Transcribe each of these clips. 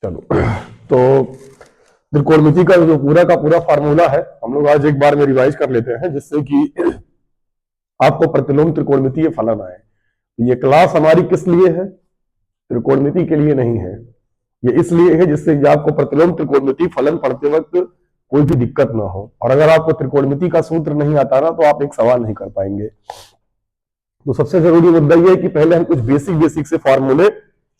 चलो, तो त्रिकोणमिति का जो पूरा का पूरा फार्मूला है हम लोग आज एक बार में रिवाइज कर लेते हैं, जिससे कि आपको प्रतिलोम त्रिकोणमितीय फलन आए। ये क्लास हमारी किस लिए है? त्रिकोणमिति के लिए नहीं है। ये इसलिए है जिससे कि आपको प्रतिलोम त्रिकोणमिति फलन पढ़ते वक्त कोई भी दिक्कत ना हो। और अगर आपको त्रिकोणमिति का सूत्र नहीं आता ना, तो आप एक सवाल नहीं कर पाएंगे। तो सबसे जरूरी मुद्दा ये है कि पहले हम कुछ बेसिक से फार्मूले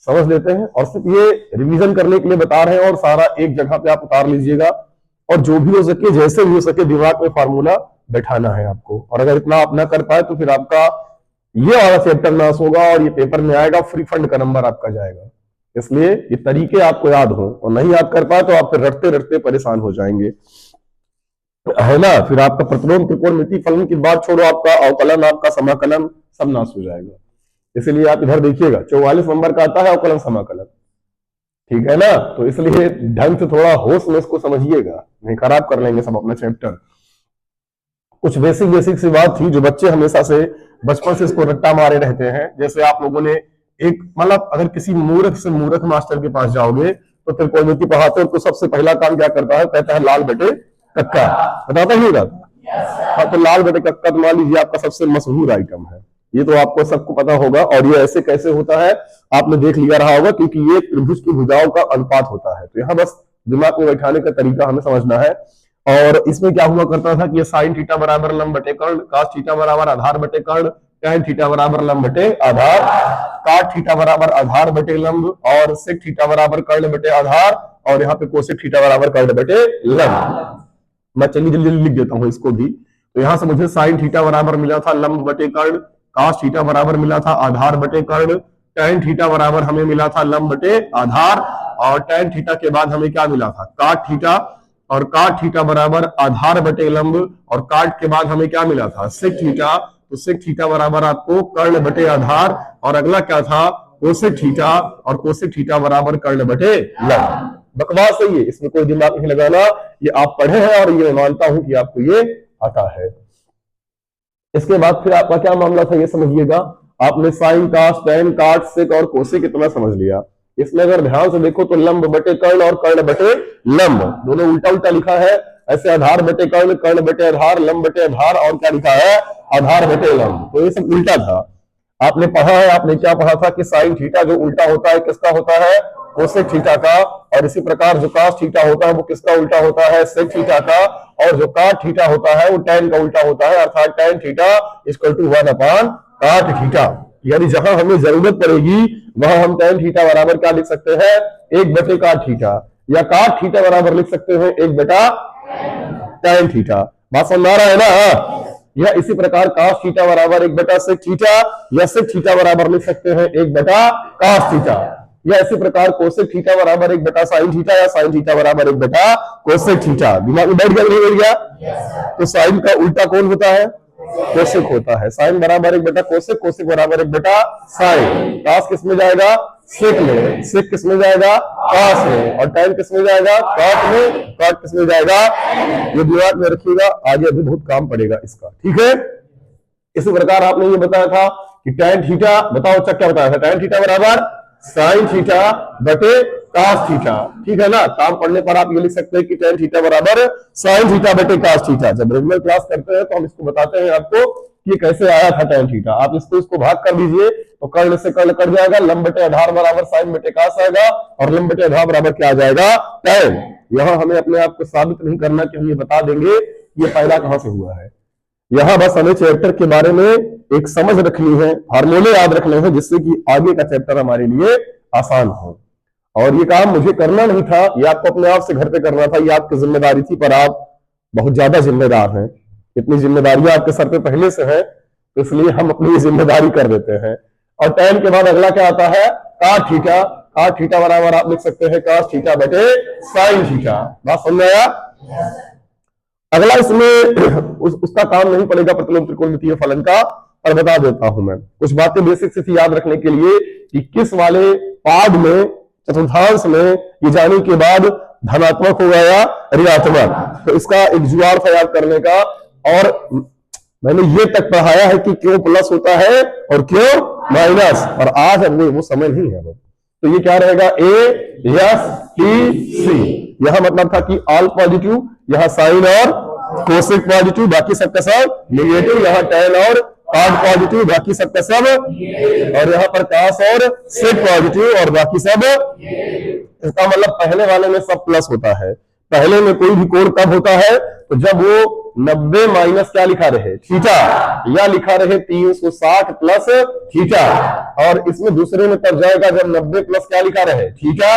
समझ लेते हैं, और सिर्फ ये रिवीजन करने के लिए बता रहे हैं, और सारा एक जगह पे आप उतार लीजिएगा, और जो भी हो सके जैसे भी हो सके दिमाग में फार्मूला बैठाना है आपको। और अगर इतना आप ना कर पाए तो फिर आपका ये वाला चैप्टर नाश होगा और ये पेपर में आएगा, फ्री फंड का नंबर आपका जाएगा। इसलिए ये तरीके आपको याद हो, और नहीं याद कर पाए तो आप फिर रटते रटते परेशान हो जाएंगे, है ना। फिर आपका प्रतिलोम त्रिकोणमिति फलन की बात छोड़ो, आपका अवकलन, आपका समाकलन सब नाश हो जाएगा। इसलिए आप इधर देखिएगा 44 नंबर का आता है अवकलन समाकलन, ठीक है ना। तो इसलिए ढंग से थोड़ा होश में इसको समझिएगा, नहीं खराब कर लेंगे सब अपना चैप्टर। कुछ बेसिक सी बात थी जो बच्चे हमेशा से बचपन से इसको रट्टा मारे रहते हैं। जैसे आप लोगों ने एक मतलब अगर किसी मूर्ख से मूर्ख मास्टर के पास जाओगे तो त्रिकोणमिति पढ़ाते हो तो सबसे पहला काम क्या करता है? कहता है लाल बटे कक्का, बताता ही रहता। हाँ, तो लाल बटे कक्का तो मान लीजिए आपका सबसे मशहूर आइटम है, ये तो आपको सबको पता होगा। और ये ऐसे कैसे होता है आपने देख लिया रहा होगा, क्योंकि ये त्रिभुज की भुजाओं का अनुपात होता है। तो यहाँ बस दिमाग में बैठाने का तरीका हमें समझना है। और इसमें क्या हुआ करता था कि ये साइन थीटा बराबर लंब बटे कर्ण, कास थीटा बराबर आधार बटे कर्ण, टैन थीटा बराबर लंब बटे आधार, काट थीटा बराबर आधार बटे लंब, और सेक थीटा बराबर कर्ण बटे आधार, और यहाँ पे कोसेक थीटा बराबर कर्ण बटे लंब। मैं चलिए जल्दी लिख देता हूँ इसको भी। तो यहां से मुझे साइन थीटा बराबर मिला था लंब बटे कर्ण, कास थीटा बराबर मिला था आधार बटे कर्ण, टैन थीटा बराबर हमें मिला था लंब बटे आधार, और टैन थीटा के बाद हमें क्या मिला था? काट थीटा, और काट थीटा बराबर आधार बटे लंब, और काट के बाद हमें क्या मिला था? Sec theta. तो सेक थीटा बराबर आपको कर्ण बटे आधार, और अगला क्या था? कोसेक थीटा, और कोसेक थीटा बराबर कर्ण बटे लंब। बकवास है ये, इसमें कोई दिमाग नहीं लगाना, ये आप पढ़े हैं और ये मानता हूं कि आपको ये आता है। इसके बाद फिर आपका क्या मामला था ये समझिएगा। आपने साइन, कास, टैन, काट, सेक और कोसेक कितना समझ लिया। इसमें अगर ध्यान से देखो तो लंब बटे कर्ण और कर्ण बटे लंब दोनों उल्टा उल्टा लिखा है। ऐसे आधार बटे कर्ण, कर्ण बटे आधार, लंब बटे आधार, और क्या लिखा है? आधार बटे लंब। तो ये सब उल्टा था। आपने पढ़ा है, आपने क्या पढ़ा था कि साइन थीटा जो उल्टा होता है किसका होता है? कोसेक थीटा का। और इसी प्रकार जो कास थीटा होता है वो किसका उल्टा होता है? सेक थीटा का। और जो काट थीटा होता है वो टैन का उल्टा होता है, अर्थात टैन थीटा इक्वल टू 1 काट थीटा। यानी जहां हमें जरूरत पड़ेगी वहां हम टैन थीटा बराबर क्या लिख सकते हैं? 1 बटे काट थीटा, या काट थीटा बराबर लिख सकते हैं 1 बटा टैन थीटा। बात समझ आ रहा है ना? या इसी प्रकार कास थीटा बराबर 1 बटा सेक थीटा, या सेक थीटा बराबर लिख सकते हैं 1 बटा कास थीटा। या इसी प्रकार कोसेक थीटा बराबर 1 बटा साइन थीटा, या साइन थीटा बराबर 1 बटा कोसेक थीटा। दिमाग में बैठ गया नहीं बैठ गया? तो साइन का उल्टा कौन होता है? कोसेक होता है। साइन बराबर 1 बटा कोसेक, कोसेक बराबर 1 बटा साइन। कास किस में जाएगा? सेक में। सेक किस में जाएगा? कास में। और टैन किस में जाएगा? काट में। काट किस में जाएगा? ये दिमाग में रखिएगा, आगे अभी बहुत काम पड़ेगा इसका, ठीक है। इसी प्रकार आपने ये बताया था कि टैन थीटा, बताओ क्या बताया था? टैन थीटा बराबर साइन थीटा बटे कास थीटा, ठीक है ना। काम पढ़ने पर आप ये लिख सकते हैं कि टैन थीटा बराबर साइन थीटा बटे कास थीटा। जब रेगुलर क्लास करते हैं तो हम इसको बताते हैं आपको कि कैसे आया था टैन थीटा। आप इसको भाग कर दीजिए तो कर्ण से कर्ण कट जाएगा, लंब बटे आधार बराबर साइन बटे कास आएगा, और लंब बटे आधार बराबर क्या आ जाएगा? टैन। यहां हमें अपने आप को साबित नहीं करना कि हम ये बता देंगे ये पैदा कहां से हुआ है। यहां बस हमें चैप्टर के बारे में एक समझ रखनी है, फार्मूले याद रखने हैं, जिससे कि आगे का चैप्टर हमारे लिए आसान हो। और ये काम मुझे करना नहीं था, ये आपको अपने आप से घर पे करना था, ये आपकी जिम्मेदारी थी, पर आप बहुत ज्यादा जिम्मेदार हैं। इतनी जिम्मेदारियां आपके सर पे पहले से है, तो इसलिए हम अपनी जिम्मेदारी कर देते हैं। और टैन के बाद अगला क्या आता है? काट थीटा। काट थीटा बराबर आप लिख सकते हैं कास थीटा बटे साइन थीटा। बात समझ में आया? अगला इसमें उसका काम नहीं पड़ेगा प्रतिलोम त्रिकोणमितीय फलन का, पर बता देता हूं मैं कुछ बातें बेसिक से याद रखने के लिए कि किस वाले पाद में चतुर्थांश में ये जाने के बाद धनात्मक होगा या ऋणात्मक। तो इसका एक जुगाड़ था याद करने का, और मैंने ये तक पढ़ाया है कि क्यों प्लस होता है और क्यों माइनस, और आज अब वो समय नहीं है। तो ये क्या रहेगा? ए यस टी सी। यहां मतलब था कि ऑल पॉजिटिव, यहां साइन और कोसेक पॉजिटिव, बाकी सबका सब नेगेटिव, यहां टेन और कॉट पॉजिटिव, बाकी सबका सब, और यहाँ पर कास और सेक पॉजिटिव और बाकी सब। इसका मतलब पहले वाले में सब प्लस होता है। पहले में कोई भी कोण कब होता है तो जब वो 90 माइनस क्या लिखा रहे थीटा, या लिखा रहे 360 प्लस थीटा, और इसमें दूसरे में तब जाएगा जब 90 प्लस क्या लिखा रहे थीटा,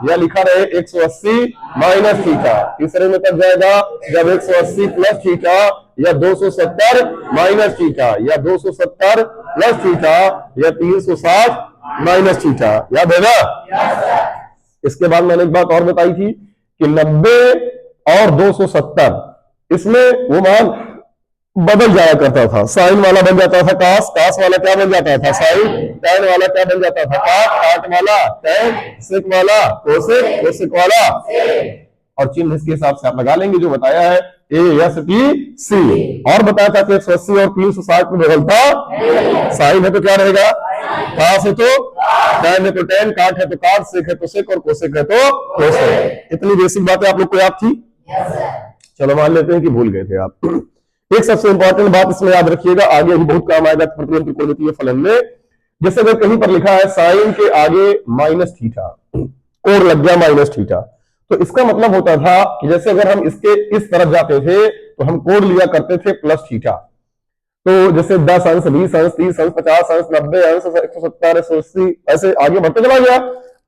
या लिखा रहे 180 माइनस थीटा। तीसरे में तब जाएगा जब 180 प्लस थीटा, या 270 माइनस थीटा, या 270 प्लस थीटा, या 360 माइनस थीटा। याद है ना? इसके बाद मैंने एक बात और बताई थी कि 90 और 270 इसमें वो मान बदल जाया करता था। साइन वाला बन जाता था कास, कास वाला क्या बन जाता था साइन, टैन वाला क्या बन जाता था काट, काट वाला टैन, सेक वाला कोसेक, कोसेक वाला, और चिन्ह इसके हिसाब से आप लगा लेंगे जो बताया है ए एस टी सी। और बताया था कि 180 और 360 में बदलता साइन है तो क्या रहेगा, कास है तो टैन है तो टैन, काट है तो काट, सेक है तो सेक, और कोसेक है तो कोसेक। इतनी बेसिक बातें आप लोग को याद थी? चलो मान लेते हैं कि भूल गए थे आप। एक सबसे इंपॉर्टेंट बात इसमें याद रखिएगा, आगे भी बहुत काम आएगा प्रतिलोम त्रिकोणमितीय फलन में। जैसे अगर कहीं पर लिखा है साइन के आगे माइनस थीटा, कोण लग गया माइनस थीटा, तो इसका मतलब होता था कि जैसे अगर हम इसके इस तरफ जाते थे तो हम कोण लिया करते थे प्लस थीटा। तो जैसे 10 अंश, 20 अंश, 30 अंश, 50 अंश, 90 अंश, 170, 180, ऐसे आगे बढ़ते चला गया।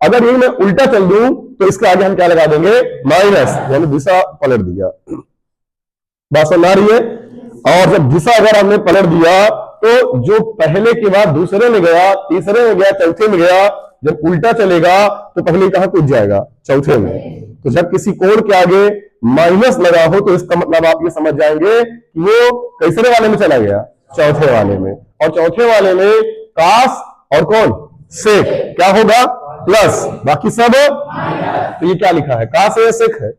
अगर ये मैं उल्टा चल दूं तो इसके आगे हम क्या लगा देंगे, माइनस, यानी दिशा पलट दिया। बात समझ आ रही है? और जब दिशा अगर हमने पलट दिया तो जो पहले के बाद दूसरे में गया, तीसरे में गया, चौथे में गया, जब उल्टा चलेगा तो पहले कहां कूद जाएगा, चौथे में। तो जब किसी कोण के आगे माइनस लगा हो तो इसका मतलब आप ये समझ जाएंगे कि वो कैसरे वाले में चला गया, चौथे वाले में। और चौथे वाले में कास और कौन सेक क्या होगा, प्लस, बाकी सब। तो ये क्या लिखा है, कास है या सेक है,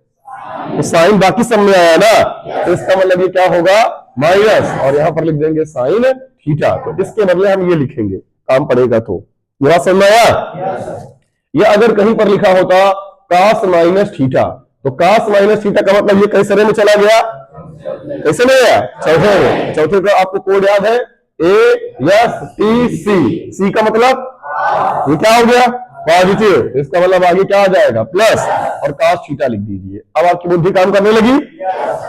तो साइन बाकी सब में आया ना, तो इसका मतलब ये क्या होगा, माइनस, और यहां पर लिख देंगे साइन थीटा। तो इसके बदले हम ये लिखेंगे, काम पड़ेगा तो। यह समझ में आया? या अगर कहीं पर लिखा होता कास माइनस थीटा, तो कास माइनस थीटा का मतलब ये कैसरे में चला गया, कैसे में गया, चौथे में। चौथे का आपको कोड याद है, ए एस टी सी। सी का मतलब ये क्या हो गया, पॉजिटिव, इसका मतलब आगे क्या आ जाएगा, प्लस, और कास थीटा लिख दीजिए। अब आपकी बुद्धि काम करने लगी।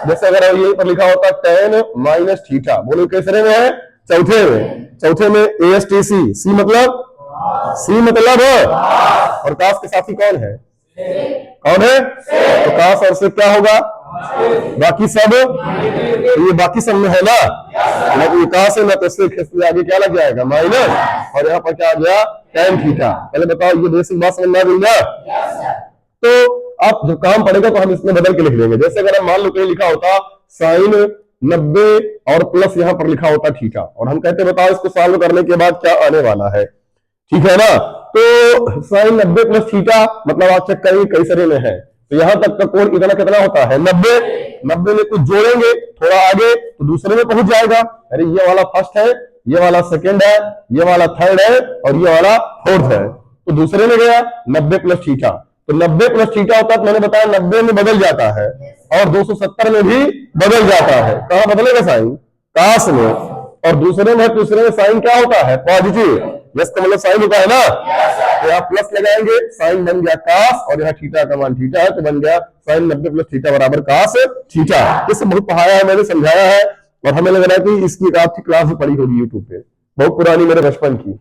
जैसे अगर यहीं पर लिखा होता टेन माइनस थीटा, बोलो कैसरे में है, चौथे में। चौथे में ए एस टी सी, सी मतलब और कास के साथी कौन है, कौन है, तो कास और से क्या होगा, बाकी सब। तो ये बाकी सब में है ना, ना तो कास है ना तो इससे आगे क्या लग जाएगा, माइनस, और यहाँ पर क्या आ गया, टैन थीटा। पहले बताओ ये बेसिक बात समझ में आ गई ना? तो आप जब काम पड़ेगा तो हम इसमें बदल के लिख देंगे। जैसे अगर हम मान लो कहीं लिखा होता साइन 90 और प्लस यहाँ पर लिखा होता थीटा, और हम कहते बताओ इसको सॉल्व करने के बाद क्या आने वाला है, ठीक है ना? तो साइन 90 प्लस थीटा मतलब आप चेक करेंगे कैसरे में है, तो यहां तक का कोण इतना कितना होता है, 90। 90 में कुछ जोड़ेंगे थोड़ा आगे तो दूसरे में पहुंच जाएगा। अरे ये वाला फर्स्ट है, ये वाला सेकंड है, ये वाला थर्ड है, और ये वाला फोर्थ है, तो दूसरे में गया 90 प्लस थीटा। तो 90 प्लस थीटा होता है, मैंने बताया 90 में बदल जाता है, और 270 में भी बदल जाता है। कहां बदलेगा साइन, कास में, और दूसरे में साइन क्या होता है, पॉजिटिव। यस का मतलब साइन होता है ना, तो यहाँ प्लस लगाएंगे, साइन बन गया कास, और यहाँ थीटा का मान थीटा है तो बन गया साइन 90 प्लस थीटा बराबर कास थीटा। इससे बहुत पढ़ाया है मैंने, समझाया है, और हमें लग रहा है कि इसकी आपकी क्लास भी पड़ी होगी यूट्यूब पे, बहुत पुरानी, मेरे बचपन की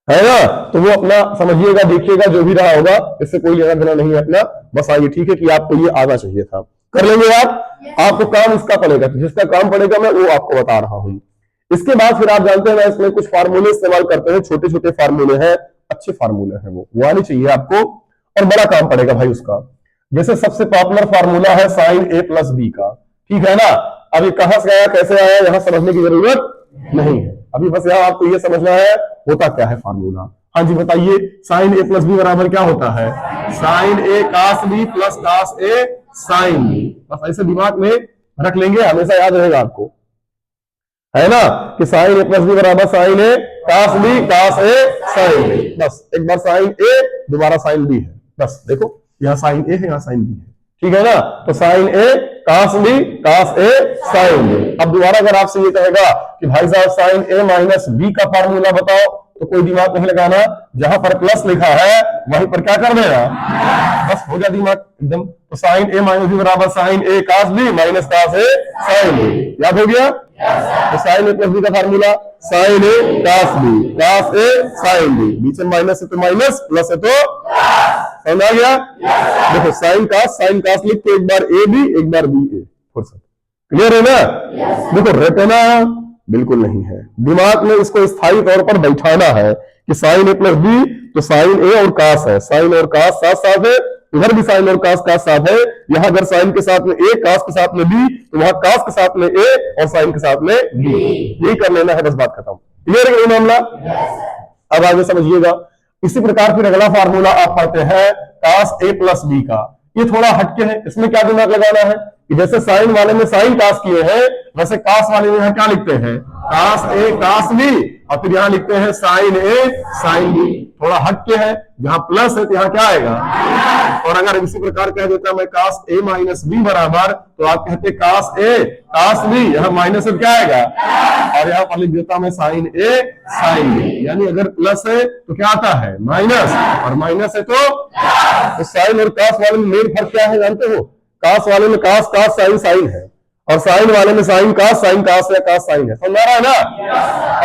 है ना। तो वो अपना समझिएगा, देखिएगा, जो भी रहा होगा इससे कोई लेना देना नहीं है अपना, बस आइए, ठीक है कि आपको ये आना चाहिए था, कर लेंगे आप। आपको काम इसका पड़ेगा, तो जिसका काम पड़ेगा मैं वो आपको बता रहा हूं। इसके बाद फिर आप जानते हैं इसमें कुछ फार्मूले इस्तेमाल करते हैं, छोटे छोटे फार्मूले हैं, अच्छे फार्मूले हैं, वो आनी चाहिए आपको, और बड़ा काम पड़ेगा भाई उसका। जैसे सबसे पॉपुलर फार्मूला है साइन ए प्लस बी का, ठीक है ना। अभी कहां से आया, कैसे आया, यहां समझने की जरूरत नहीं है, अभी बस यहाँ आपको ये समझना है होता क्या है फार्मूला। हाँ जी बताइए, साइन ए प्लस बी बराबर क्या होता है, sine A cos B plus cos A sine B. बस ऐसे दिमाग में रख लेंगे, हमेशा याद रहेगा आपको, है ना, कि साइन ए प्लस बी बराबर sign A cos B cos A sine B. बस एक बार साइन ए दोबारा साइन बी है, बस देखो यहाँ साइन ए है, यहाँ साइन बी है, ठीक है ना। तो sign A cos B, cos A sign ए। अब दोबारा अगर आपसे ये कहेगा कि भाई साहब साइन ए माइनस बी का फार्मूला बताओ, तो कोई दिमाग नहीं लगाना, जहां पर प्लस लिखा है वहीं पर क्या कर देना, बस हो गया दिमाग एकदम। तो साइन ए माइनस बी बराबर sign A cos B minus cos A sign ए, याद हो गया। तो साइन ए प्लस बी का formula sign A cos B, cos A sine B, बीच में माइनस है तो माइनस, प्लस है तो समझ आ गया। देखो साइन कास लिख के एक बार ए बी एक बार बी ए, फुर्सत, क्लियर है ना। देखो रटना बिल्कुल नहीं है, दिमाग में इसको स्थायी तौर पर बैठाना है कि साइन ए प्लस बी तो साइन ए और कास है, साइन और कास साथ साथ है, इधर भी साइन और कास साथ है। यहां अगर साइन के साथ में ए, कास के साथ में बी, तो वहां कास के साथ में ए और साइन के साथ में बी, यही कर लेना है, बस बात खत्म। क्लियर है ये मामला। अब आगे समझिएगा। इसी प्रकार फिर अगला फार्मूला आप पढ़ते हैं कास ए प्लस बी का। ये थोड़ा हटके है, इसमें क्या दिमाग लगाना है कि जैसे साइन वाले में साइन कास किए हैं, वैसे कास वाले में यहां क्या लिखते हैं, कास ए कास बी, और फिर यहां लिखते हैं साइन ए साइन बी। थोड़ा हटके है, जहां प्लस है तो यहां क्या आएगा। और अगर इसी प्रकार कह देता मैं कास ए माइनस बी बराबर, तो आप कहते कास ए कास बी, यहां माइनस से क्या आएगा, और यहां पर लिख देता मैं साइन ए साइन बी। यानी अगर प्लस है तो क्या आता है माइनस, और माइनस है तो साइन और कास वाले में मेन फर्क क्या है जानते हो, कास वाले में कास कास साइन साइन है, और साइन वाले में साइन कास या कास साइन है, समझ आ रहा है ना।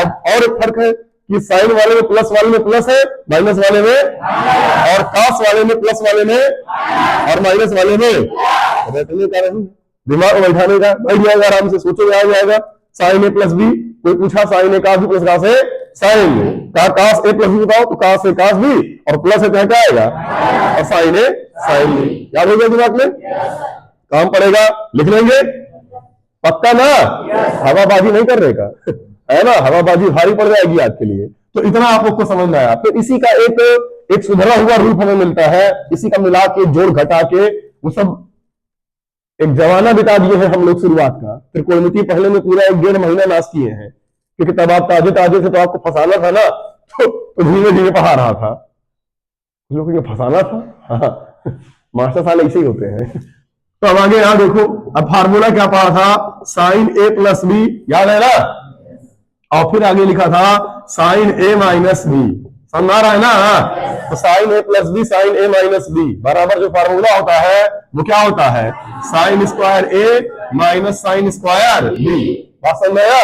अब और एक फर्क है कि साइन वाले में प्लस है, माइनस वाले में, और कास वाले में प्लस वाले में और माइनस वाले में। बैठने का नहीं, दिमाग में बैठाने का, बैठ जाएगा आराम से, सोचो आ जाएगा। साइन ए प्लस बी, कोई पूछा sign A cos B plus cos A sine B, कहा कास ए प्लस बी बताओ, तो कास ए कास बी, और प्लस है तो क्या आएगा, और साइन ए साइन बी। याद हो गया दिमाग में, काम पड़ेगा, लिख लेंगे पक्का ना, हवाबाजी नहीं कर रहे का है ना, हवाबाजी भारी पड़ जाएगी आपके लिए। तो इतना आप लोग को समझ आया। फिर इसी का एक सुधरा हुआ रूप हमें मिलता है, इसी का मिला के जोड़ घटा के वो सब एक जमाना बिता दिए हैं हम लोग शुरुआत का। त्रिकोणमिति पहले में पूरा 1-1.5 महीना नाश किए हैं, क्योंकि तब आप ताजे से तो आपको फंसाना था ना, तो धीरे धीरे पढ़ा रहा था, लोगों को फंसाना था। हाँ, मास्टर साले ऐसे ही होते हैं। तो अब आगे यहां देखो, अब फार्मूला क्या पढ़ा था, साइन ए प्लस बी, याद है ना, और फिर आगे लिखा था साइन ए माइनस बी, समझ आ रहा है ना। तो sign A plus B sine A minus B बराबर जो फार्मूला होता है वो क्या होता है, sign square A minus sine square B. बात समझ में आया,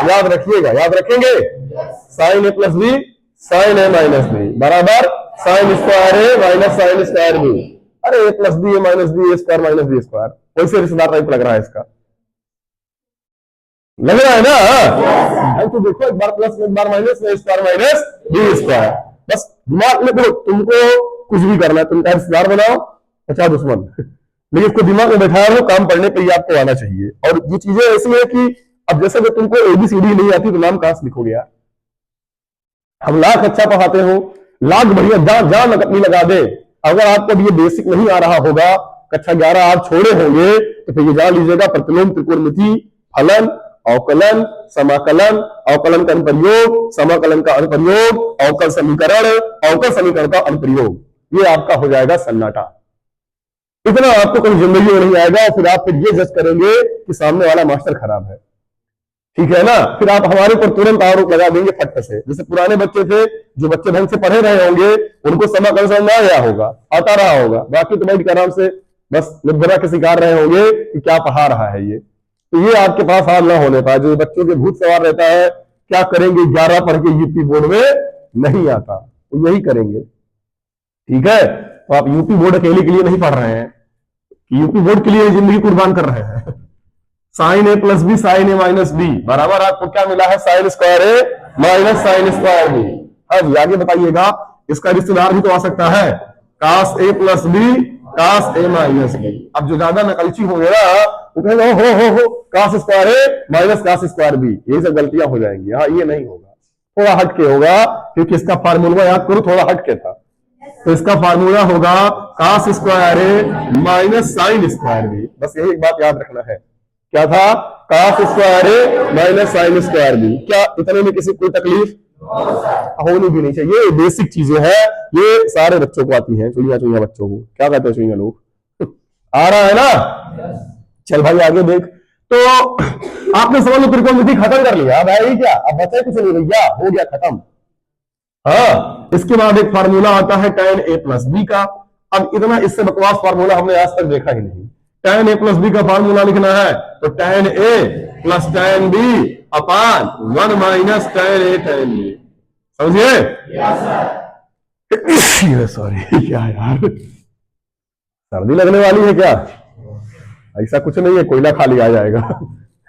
याद रखिएगा, याद रखेंगे। Sign A plus B sine A minus B बराबर sign square A minus sine square B. अरे ए प्लस बी ए माइनस बी, ए स्क्वायर माइनस बी स्क्वायर, वैसे रिश्तेदार टाइप लग रहा है इसका, लग रहा है ना। तो देखो एक बार प्लस एक बार माइनस, ए स्क्वायर माइनस बी स्क्वायर, बस दिमाग में देखो, तुमको कुछ भी करना है, तुम क्या रिश्तेदार बनाओ अच्छा दुश्मन, लेकिन इसको दिमाग में बैठाया हो, काम पढ़ने पर ही आपको आना चाहिए। और ये चीजें ऐसी है कि अब जैसे कि तुमको एबीसीडी नहीं आती तो नाम कहां से लिखोगे यार। हम लाख अच्छा पढ़ाते हो, लाख बढ़िया जान अपनी लगा दे, अगर आपको ये बेसिक नहीं आ रहा होगा, कक्षा 11 आप छोड़े होंगे, तो फिर ये जान लीजिएगा प्रतिलोम त्रिकोणमिति फलन अवकलन समाकलन, अवकलन का अनुप्रयोग, समाकलन का अनुप्रयोग, अवकल समीकरण का अनुप्रयोग, ये आपका हो जाएगा सन्नाटा। इतना आपको कहीं जिंदगी में नहीं आएगा, और फिर आप फिर ये जज करेंगे कि सामने वाला मास्टर खराब है, ठीक है ना। फिर आप हमारे ऊपर तुरंत आरोप लगा देंगे फट से। जैसे पुराने बच्चे थे, जो बच्चे ढंग से पढ़े रहे होंगे, उनको समाकलन समझ में आया होगा, आता रहा होगा, बाकी तो बैठ के आराम से बस निबरा के शिकार रहे होंगे कि क्या पढ़ा रहा है ये। तो ये आपके पास हाल ना होने पाए, जो बच्चों के भूत सवार रहता है, क्या करेंगे 11 पढ़ के यूपी बोर्ड में नहीं आता, तो यही करेंगे, ठीक है। तो आप यूपी बोर्ड अकेले के लिए नहीं पढ़ रहे हैं, यूपी बोर्ड के लिए जिंदगी कुर्बान कर रहे हैं। Sign A plus B sine A minus B बराबर आपको क्या मिला है, sign square A minus sine square B. अब आगे बताइएगा, इसका रिश्तेदार भी तो आ सकता है, कास ए प्लस बी कास ए माइनस बी। अब जो ज्यादा नकलची होंगे ना, वो कहेंगे हो कास square A minus cos square B, यही सब गलतियां हो जाएंगी। हाँ, ये नहीं होगा, थोड़ा हटके होगा, क्योंकि इसका फार्मूला याद करो थोड़ा हटके था। तो इसका फार्मूला होगा कास square A minus sine square B. बस यही एक बात याद रखना है, क्या था, cos square A minus sine square B. क्या इतने में किसी कोई तकलीफ होनी भी नहीं चाहिए। ये बेसिक चीजें हैं, ये सारे बच्चों को आती हैं, चुनिया चुनिया बच्चों को। क्या कहते हैं चुनिया लोग? आ रहा है ना? चल भाई आगे देख। तो आपने समझ लो त्रिकोणमिति खत्म कर लिया। अब है क्या? अब बचा कुछ नहीं भैया, हो गया खत्म। हाँ, इसके बाद एक फार्मूला आता है tan a प्लस बी का। अब इतना इससे बकवास फार्मूला हमने आज तक देखा ही नहीं। tan a प्लस बी का फार्मूला लिखना है तो tan a plus tan b upon 1 minus tan a tan b। समझिए? सॉरी क्या यार, सर्दी लगने वाली है क्या? ऐसा कुछ नहीं है, कोयला खाली आ जाएगा।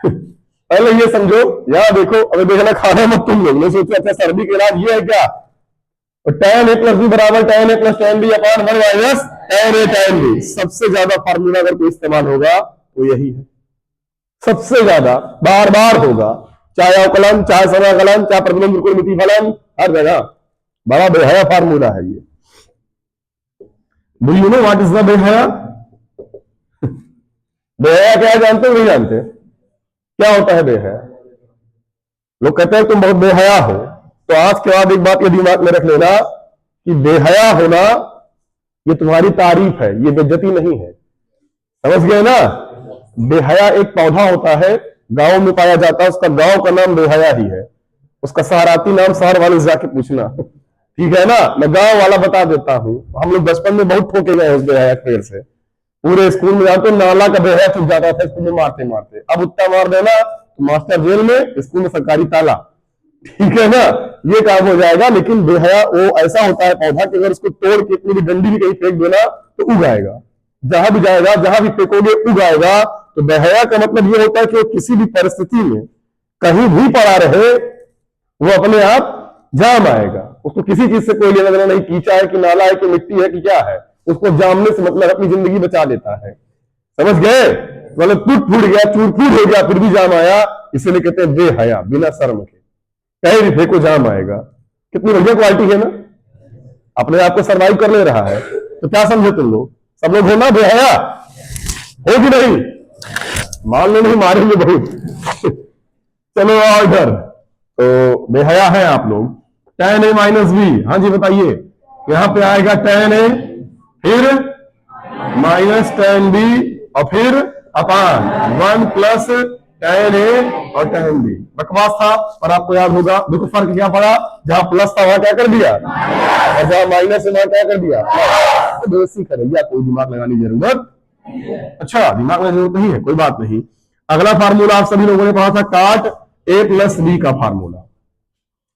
पहले ये समझो, यहां देखो। अबे देखना खाना मत तुम लोग ने सोचा अच्छा सर्दी के इलाज ये है क्या? तो tan a प्लस बी बराबर tan a plus tan b upon 1 minus tan a tan b। सबसे ज्यादा फार्मूला अगर कोई इस्तेमाल होगा तो यही है, सबसे ज्यादा बार बार होगा, चाहे अवकलन, चाहे समाकलन, चाहे प्रतिलोम त्रिकोणमिति फलन, हर जगह बड़ा बेहया फार्मूला है ये। Do you know what is the बेहया? बेहया क्या है जानते हो नहीं जानते? क्या होता है बेहया? लोग कहते हैं तुम बहुत बेहया हो, तो आज के बाद एक बात ये दिमाग में रख लेना कि बेहया होना ये तुम्हारी तारीफ है, ये बेइज्जती नहीं है। समझ गए ना? बेहया एक पौधा होता है, गांव में पाया जाता है, उसका गांव का नाम बेहया ही है। उसका सहाराती नाम शहर वाले जाके पूछना, ठीक है ना? मैं गांव वाला बता देता हूं। हम लोग बचपन में बहुत ठोके गए उस बेहया पेड़ से, पूरे स्कूल में जाते नाला का बेहया छुप जाता था स्कूल में मारते मारते। अब उत्ता मार देना तो मास्टर जेल में, स्कूल में सरकारी ताला, ठीक है ना? ये काम हो जाएगा। लेकिन बेहया वो ऐसा होता है पौधा कि अगर उसको तोड़ के इतनी भी डंडी भी कहीं फेंक देना तो उग आएगा, जहां भी जाएगा, जहां भी फेंकोगे उग आएगा। तो बेहया का मतलब ये होता है कि वो किसी भी परिस्थिति में कहीं भी पड़ा रहे वो अपने आप जाम आएगा। उसको किसी चीज से कोई लेना देना नहीं, कीचड़ है कि नाला है कि मिट्टी है कि क्या है, उसको जामने से मतलब अपनी जिंदगी बचा लेता है। समझ गए? मतलब टूट फूट गया, चूर फूट हो गया, फिर भी जाम आया, इसीलिए कहते हैं बेहया, बिना शर्म के कहीं भी फेंको जाम आएगा। कितनी बढ़िया क्वालिटी है ना? अपने आप को सर्वाइव कर ले रहा है। तो क्या समझे तुम लोग? सब लोग हो ना बेहया? हो कि नहीं? मान लो नहीं, मारेंगे बहुत। चलो आओ इधर। तो बेहया है आप लोग। tan a माइनस बी, हाँ जी बताइए। यहां पे आएगा tan a, फिर माइनस tan b, और फिर अपान 1 प्लस tan a और tan b। बकवास था पर आपको याद होगा। देखो फर्क क्या पड़ा, जहां प्लस था वहां क्या कर दिया, और जहां माइनस है वहां क्या कर दिया। तो बेसिक है भैया, कोई दिमाग लगाने की जरूरत। अच्छा, दिमाग लगाने की जरूरत नहीं है, कोई बात नहीं। अगला फार्मूला आप सभी लोगों ने पढ़ा था, काट a प्लस बी का फार्मूला।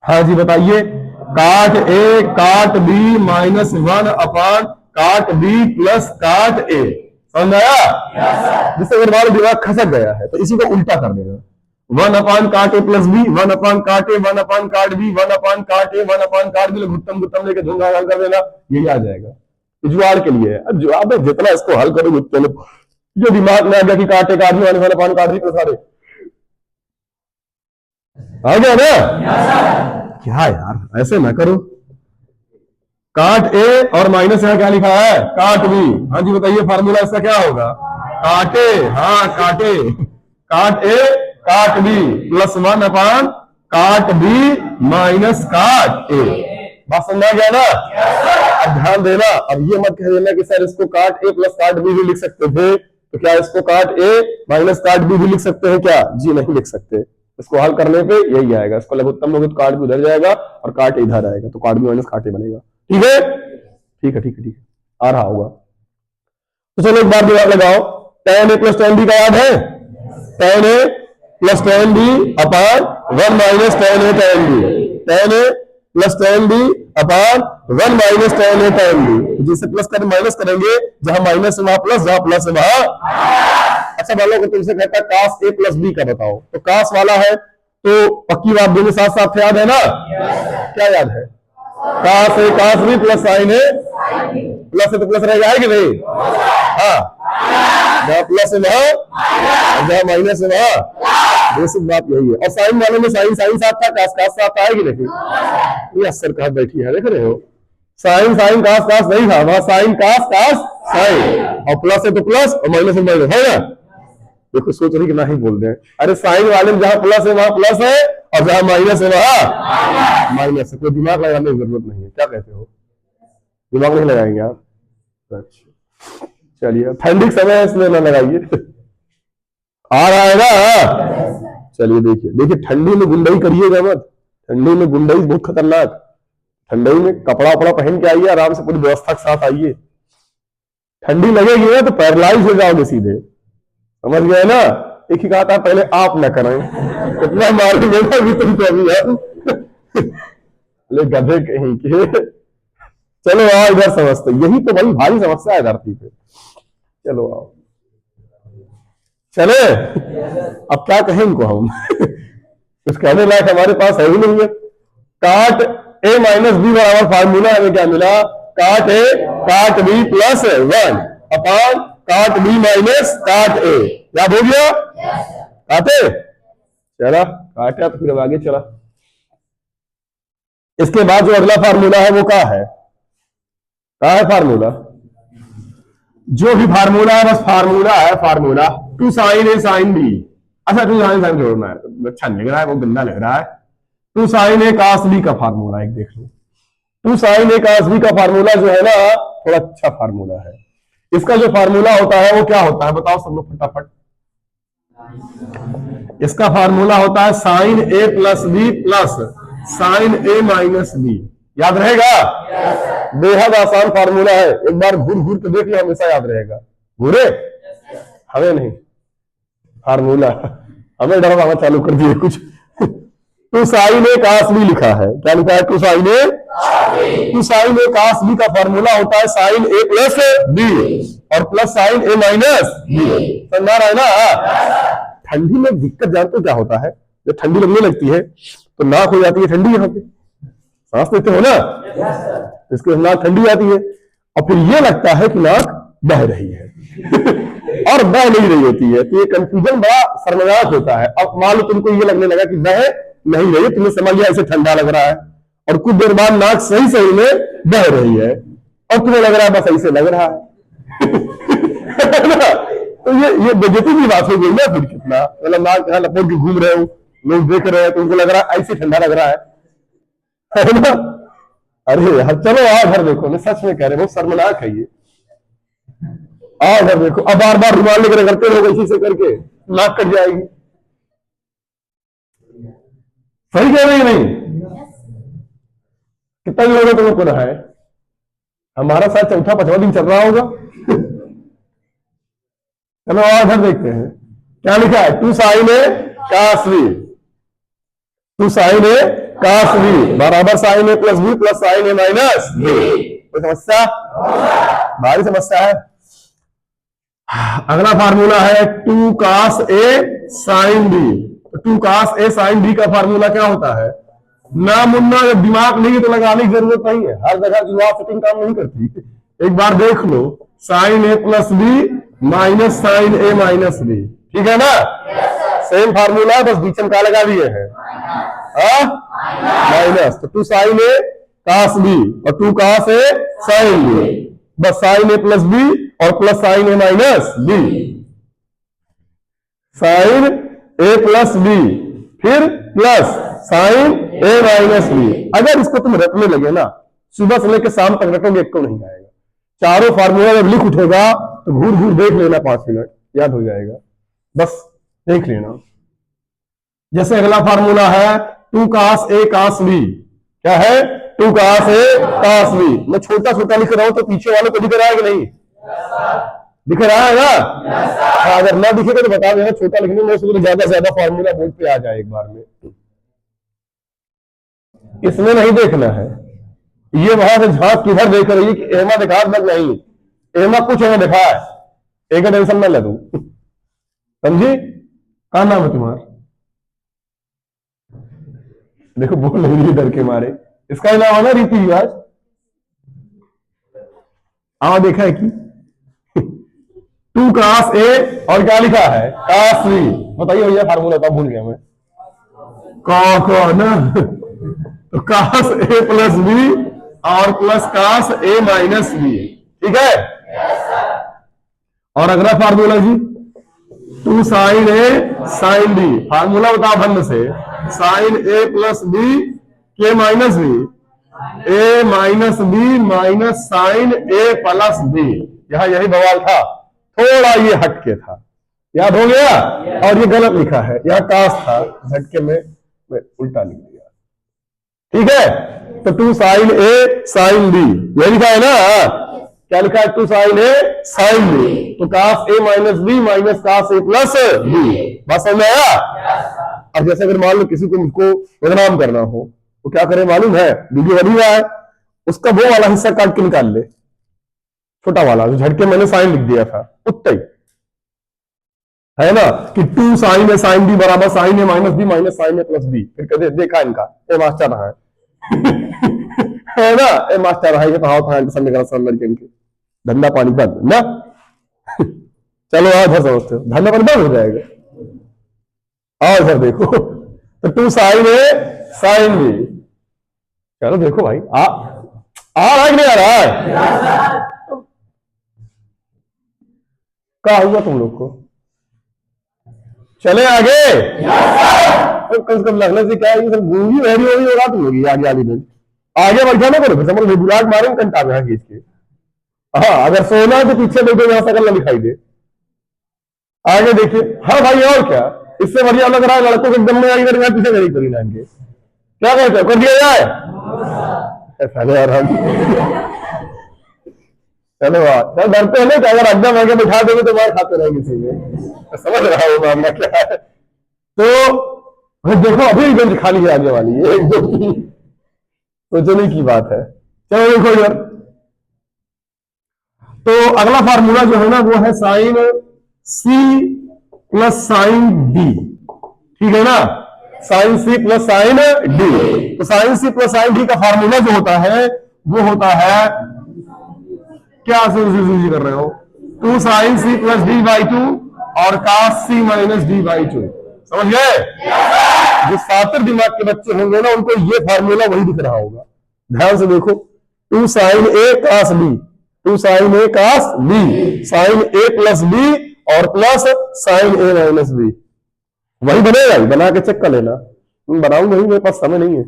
हाँ जी बताइए। काट a काट b माइनस 1 अपान काट b प्लस काट a। समझ आया? जिससे अगर हमारा दिमाग खसक गया है तो इसी को उल्टा कर देगा। 1 अपान काट a प्लस बी, 1 अपान काट a, 1 अपान काट b, 1 अपान काट a, 1 अपान काट b, गुत्तम गुत्तम लेके झुंगा कर देना, यही आ जाएगा। जुआर के लिए अब जवाब है, जितना इसको हल करोगे उतने जो दिमाग में आ गया कि काटे काट भी, 1 अपान काट भी प्लस सारे आ गया ना? क्या यार ऐसे ना करो। काट ए और माइनस यहां क्या लिखा है, काट बी। हाँ जी बताइए फार्मूला इसका क्या होगा? काटे, हाँ काटे, काट ए काट बी प्लस 1 अपान काट बी माइनस काट ए। बात समझ आ गया ना? अब ध्यान देना, अब ये मत कह देना कि सर इसको काट ए प्लस काट बी भी लिख सकते थे, तो क्या इसको काट ए माइनस काट बी भी लिख सकते हैं क्या? जी नहीं लिख सकते। इसको हल करने पे यही आएगा। इसको लघुत्तम लोगे तो काट भी उधर जाएगा और काट इधर आएगा, तो काट भी माइनस काट बनेगा। ठीक है, ठीक है, ठीक है, ठीक है, आ रहा होगा। तो चलो एक बार दिमाग लगाओ। tan a plus tan b का याद है? tan a plus tan b upon 1 minus tan a tan b। tan a plus tan b upon 1 minus tan a tan b। जिसे प्लस कर माइनस करेंगे, जहां माइनस है वहां प्लस, जहां प्लस है वहां। अच्छा मान लो कि तुमसे कहता है कास a प्लस b का बताओ, तो कास वाला है तो पक्की बात दोनों साथ साथ याद है ना? क्या याद है? कास है कास भी प्लस साइन है, प्लस है तो प्लस रहेगा कि नहीं? हाँ, जहां प्लस है वहां, जहां माइनस है वहां। बेसिक बात यही है। और साइन वाले में साइन साइन साथ था, कास कास साथ आएगी नहीं? ये असर कहा बैठी है, देख रहे हो? साइन साइन कास कास नहीं था, वहां साइन कास कास साइन, और प्लस है तो प्लस और माइनस है माइनस, है ना? देखो सोच रही कि नहीं बोल दे। अरे साइन वाले में जहां प्लस है वहां प्लस है, और जहां माइनस है वहां माइनस है। कोई दिमाग लगाने की जरूरत नहीं है। क्या कहते हो? दिमाग नहीं लगाएंगे आप? अच्छा चलिए, ठंडी समय है इसलिए ना लगाइए। आ रहा है ना? चलिए देखिए देखिए, ठंडी में गुंडई करिएगा मत। ठंडी में गुंडई बहुत खतरनाक। ठंडी में कपड़ा वपड़ा पहन के आइए, आराम से पूरी व्यवस्था के साथ आइए। ठंडी लगेगी ना तो पैरालाइज हो जाओगे सीधे, समझ गए ना? एक ही कहा था पहले आप न करें, इतना मारेंगे ना अभी तुमको अभी यार। ले गधे कहीं के। चलो आओ इधर समझते, यही तो बड़ी भारी समस्या है धरती पे। चलो आओ, चले। अब क्या कहें इनको हम? कुछ कहने लायक हमारे पास है ही नहीं है। काट ए माइनस बी बराबर फार्मूला हमें क्या मिला? काट ए काट बी प्लस 1 अपॉन काट बी माइनस काट ए। याद हो गया? काटे चला, काटा तो फिर अब आगे चला। इसके बाद जो अगला फार्मूला है वो क्या है? क्या है फार्मूला? जो भी फार्मूला है बस फार्मूला है, formula 2 sign A sine B. अच्छा 2 साइन साइन जोड़ना है, अच्छा लग रहा है, वो गंदा लग रहा है। 2 साइन ए कास बी का फार्मूला एक देख लो। 2 साइन ए कास बी का फार्मूला जो है ना थोड़ा अच्छा फार्मूला है। इसका जो फार्मूला होता है वो क्या होता है बताओ सब लोग फटाफट। इसका फार्मूला होता है sine A plus B plus sine A minus B. याद रहेगा? बेहद आसान फार्मूला है, एक बार घूर घूर के देख लो, हमेशा याद रहेगा। घूरे हमें नहीं, फार्मूला हमें डराना चालू कर दिए कुछ। Two sine A cos B लिखा है, क्या लिखा है? Two sine A cos B का फार्मूला होता है साइन ए प्लस बी और plus sine A minus B. समझ रहा है ना? ठंडी में दिक्कत जानते हो क्या होता है? जब ठंडी लगने लगती है तो नाक हो जाती है ठंडी, यहाँ पे सांस लेते हो ना, इसके नाक ठंडी आती है और फिर ये लगता है कि नाक बह रही है और बह नहीं रही होती है। तो ये कंफ्यूजन बड़ा शर्मनाक होता है। अब मान लो तुमको ये लगने लगा कि बह नहीं रही, तुमने समझ लिया ऐसे ठंडा लग रहा है और कुछ देर बाद नाक सही सही में बह रही है और तुम्हें लग रहा है बस ऐसे लग रहा है। तो ये बेइज्जती की बात हो गई ना फिर। कितना मतलब नाक यहाँ लपेट के घूम रहे हो, लोग देख रहे हैं तो उनको लग रहा है ऐसे ठंडा लग रहा है ना? अरे यार चलो आओ घर देखो, मैं सच में कह रहे बहुत शर्मनाक है ये। आओ घर देखो, अब बार बार रुमाल लेकर करते रहोगे इसी से करके नाक कट जाएगी। सही कह रहे हैं नहीं? कितना दिन होगा तुम्हें रहा है? हमारा शायद चौथा 5वां दिन चल रहा होगा। चलो और घर देखते हैं क्या लिखा है। 2 sign A cos B, 2 sign A cos B बराबर sign A plus B plus sine A minus B. कोई समस्या? भारी समस्या है। अगला फार्मूला है 2 कास A sine B. 2 cos A sine B का फार्मूला क्या होता है? ना मुन्ना, जब दिमाग नहीं है तो लगाने की जरूरत नहीं है, हर जगह जवाब फिटिंग काम नहीं करती। एक बार देख लो, sign A plus B minus sign A minus B, ठीक है ना? सेम फार्मूला है, बस बीच में क्या लगा दिए हैं? माइनस। तो 2 साइन ए कास बी और 2 कास ए साइन बी, बस साइन ए प्लस बी और plus sine A minus B. Sine A plus B फिर plus sine A minus B. अगर इसको तुम रटने लगे ना, सुबह से लेकर शाम तक रटोगे, एक को नहीं आएगा। चारों फार्मूला जब लिख उठेगा तो घूर घूर देख लेना, 5 मिनट याद हो जाएगा, बस देख लेना। जैसे अगला फार्मूला है 2 कास ए कास बी। क्या है? 2 कास ए कास बी। मैं छोटा छोटा लिख रहा हूं तो पीछे वालों को दिख रहा है कि नहीं? दिख रहा है ना? अगर ना दिखेगा तो बता देना, छोटा लिखने में तो ज्यादा से ज्यादा फार्मूला बोर्ड पे आ जाए एक बार में। इसमें नहीं देखना है, ये वहां से झांक किधर देख रही है कि एमा दिखा तक नहीं, एमा कुछ हमें दिखा है, एक टेंशन न ले तू, समझी? क्या नाम है तुम्हारा? देखो बोल नहीं रही डर के मारे। इसका नाम है ना रीति रिवाज। देखा है कि 2 कास ए और क्या लिखा है? Cos B. बताइए भैया फार्मूला था, भूल गया मैं। का ना तो कास ए प्लस बी और प्लस कास ए माइनस बी, ठीक है? और अगला formula ji 2 sign A sine B. Formula बताओ बंद से। साइन ए प्लस बी के minus B, A minus B minus sign A plus B. यहां यही बवाल था, थोड़ा ये हटके था, याद हो गया। और ये गलत लिखा है, यहां कास था, झटके में उल्टा लिख दिया। ठीक है, तो 2 साइन ए साइन बी यही लिखा है ना, क्या लिखा है? 2 साइन ए साइन बी, तो कास ए माइनस बी माइनस कास ए प्लस बी। बात समझ में आया? अब जैसे अगर मान लो किसी को मुझको बदनाम करना हो तो क्या करें मालूम है? वीडियो बनी हुआ है, उसका वो वाला हिस्सा काट के निकाल ले, छोटा वाला जो झटके मैंने साइन लिख दिया था उतना ही, है ना, कि 2 साइन ए साइन बी बराबर sign A minus B minus sign A plus B. फिर कहते देखा इनका ए मास्टर रहा है है ना, ए मास्टर रहा है, इनके धंधा पानी बंद ना चलो आओ इधर, समझते हो धंधा पानी बंद हो जाएगा। आओ इधर देखो, तो 2 साइन ए साइन बी, चलो देखो भाई आ रहा है कि नहीं आ रहा है? क्या हुआ तुम लोग को? चले आगे, तो कम से कम लगने से क्या है, सब गूंगी बहरी होगी होगा तुम लोग आगे आगे दिन आगे बैठा ना करो, फिर समझ लो बुलाट मारे कंटा में खींच के। हाँ, अगर सोना है तो पीछे बैठो, यहां सकल ना दिखाई दे, आगे देखिए। हाँ भाई, और क्या इससे बढ़िया लग रहा है? लड़कों के एकदम में आगे करेंगे, पीछे करी करी नाम के, क्या कहते हो, कर दिया जाए? चलो यार हम चलो यार, डरते हैं ना कि अगर अड्डा में बिठा देंगे तो मार खाते रहेंगे सीधे, समझ रहा हूँ मामला क्या है। तो देखो अभी बेंच खाली है आगे वाली, 1 2 3, सोचने की बात है। चलो देखो यार, तो अगला फार्मूला जो है ना वो है sine C plus sine D, ठीक है ना, sine C plus sine D. तो sine C plus sine D का फार्मूला जो होता है वो होता है, क्या कर रहे हो, 2 sine C plus D by 2 और cos C minus D by 2। समझ गए? जो सातर दिमाग के बच्चे होंगे ना उनको ये फार्मूला वही दिख रहा होगा। ध्यान से देखो, 2 sign A cos B, 2 sign A cos B, sine A plus B और plus sine A minus B, वही बनेगा ही, बना के चेक कर लेना। बनाऊंगा ही, मेरे पास समय नहीं है।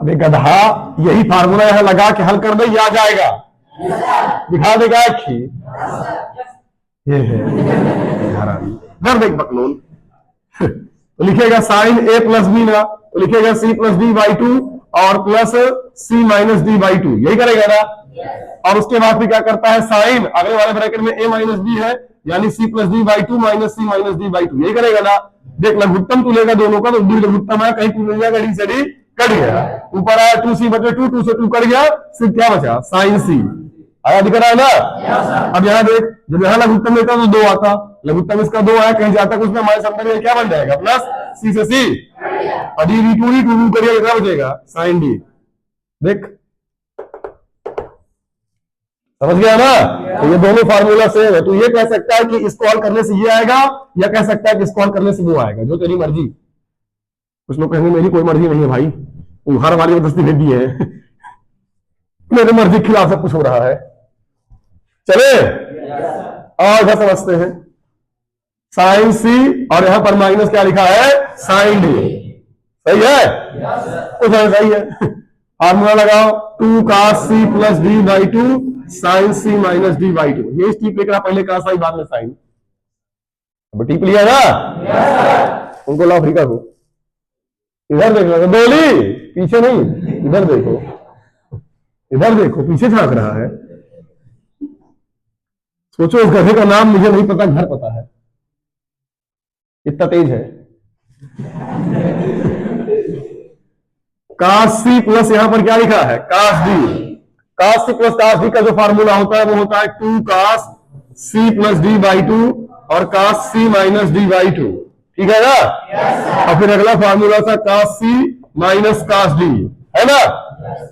अबे गधा, यही फार्मूला यहां लगा के हल कर दे, आ जाएगा, दिखा देगा कि ये है इधर देख बकलोल तो लिखेगा साइन ए प्लस बी ना, तो लिखेगा सी प्लस डी बाई 2 और plus C minus D by 2, यही करेगा ना। और उसके बाद फिर क्या करता है, साइन अगले वाले ब्रैकेट में ए माइनस बी है, यानी C plus D by 2 minus C minus D by 2, यही करेगा ना। देख लघुत्तम तू लेगा दोनों का, तो डी लघुत्तम है, कहीं तू मिल जाएगा, डी से डी कट गया, ऊपर आया 2c बटे 2, 2 से 2 कट गया, सिर्फ क्या बचा, साइन सी आया, दिख रहा है ना। अब यहाँ देख, जब यहाँ लघुत्तम लेता तो 2 आता, लघुत्तम इसका 2 आया, कहीं जाता कुछ में हमारे संबंध क्या बन जाएगा, प्लस सी से सी, और डी डी 2 2 करिएगा, क्या बचेगा, साइन डी। देख समझ गया ना। तो ये दोनों फार्मूला सेम है, तो ये कह सकता है कि इसको हल करने से ये आएगा, या कह सकता है कि इसको हल करने से वो आएगा, जो तेरी मर्जी। कुछ लोग कहेंगे मेरी कोई मर्जी नहीं है भाई, हर वाली जबरदस्ती दे दी है मेरे मर्जी के खिलाफ सब कुछ हो रहा है। चले और इधर समझते हैं, साइन सी और यहां पर माइनस क्या लिखा है, साइन डी, सही है, कुछ सही है। फार्मूला लगाओ, 2 cos c plus D by 2 sine C minus D by 2, ये टीप लेकर पहले cos आई बाद में साइन, अब टीप लिया ना, उनको ला अफ्रीका को, इधर देखो बोली, पीछे नहीं, इधर देखो, इधर देखो, पीछे झांक रहा है। सोचो उस गधे का नाम मुझे नहीं पता, घर पता है, इतना तेज है। कास सी प्लस यहां पर क्या लिखा है, कास D, cos C plus cos D का जो फार्मूला होता है वो होता है 2 cos c plus D by 2 और cos C minus D by 2, ठीक है ना। और फिर अगला फार्मूला था कास सी माइनस कास डी, है ना।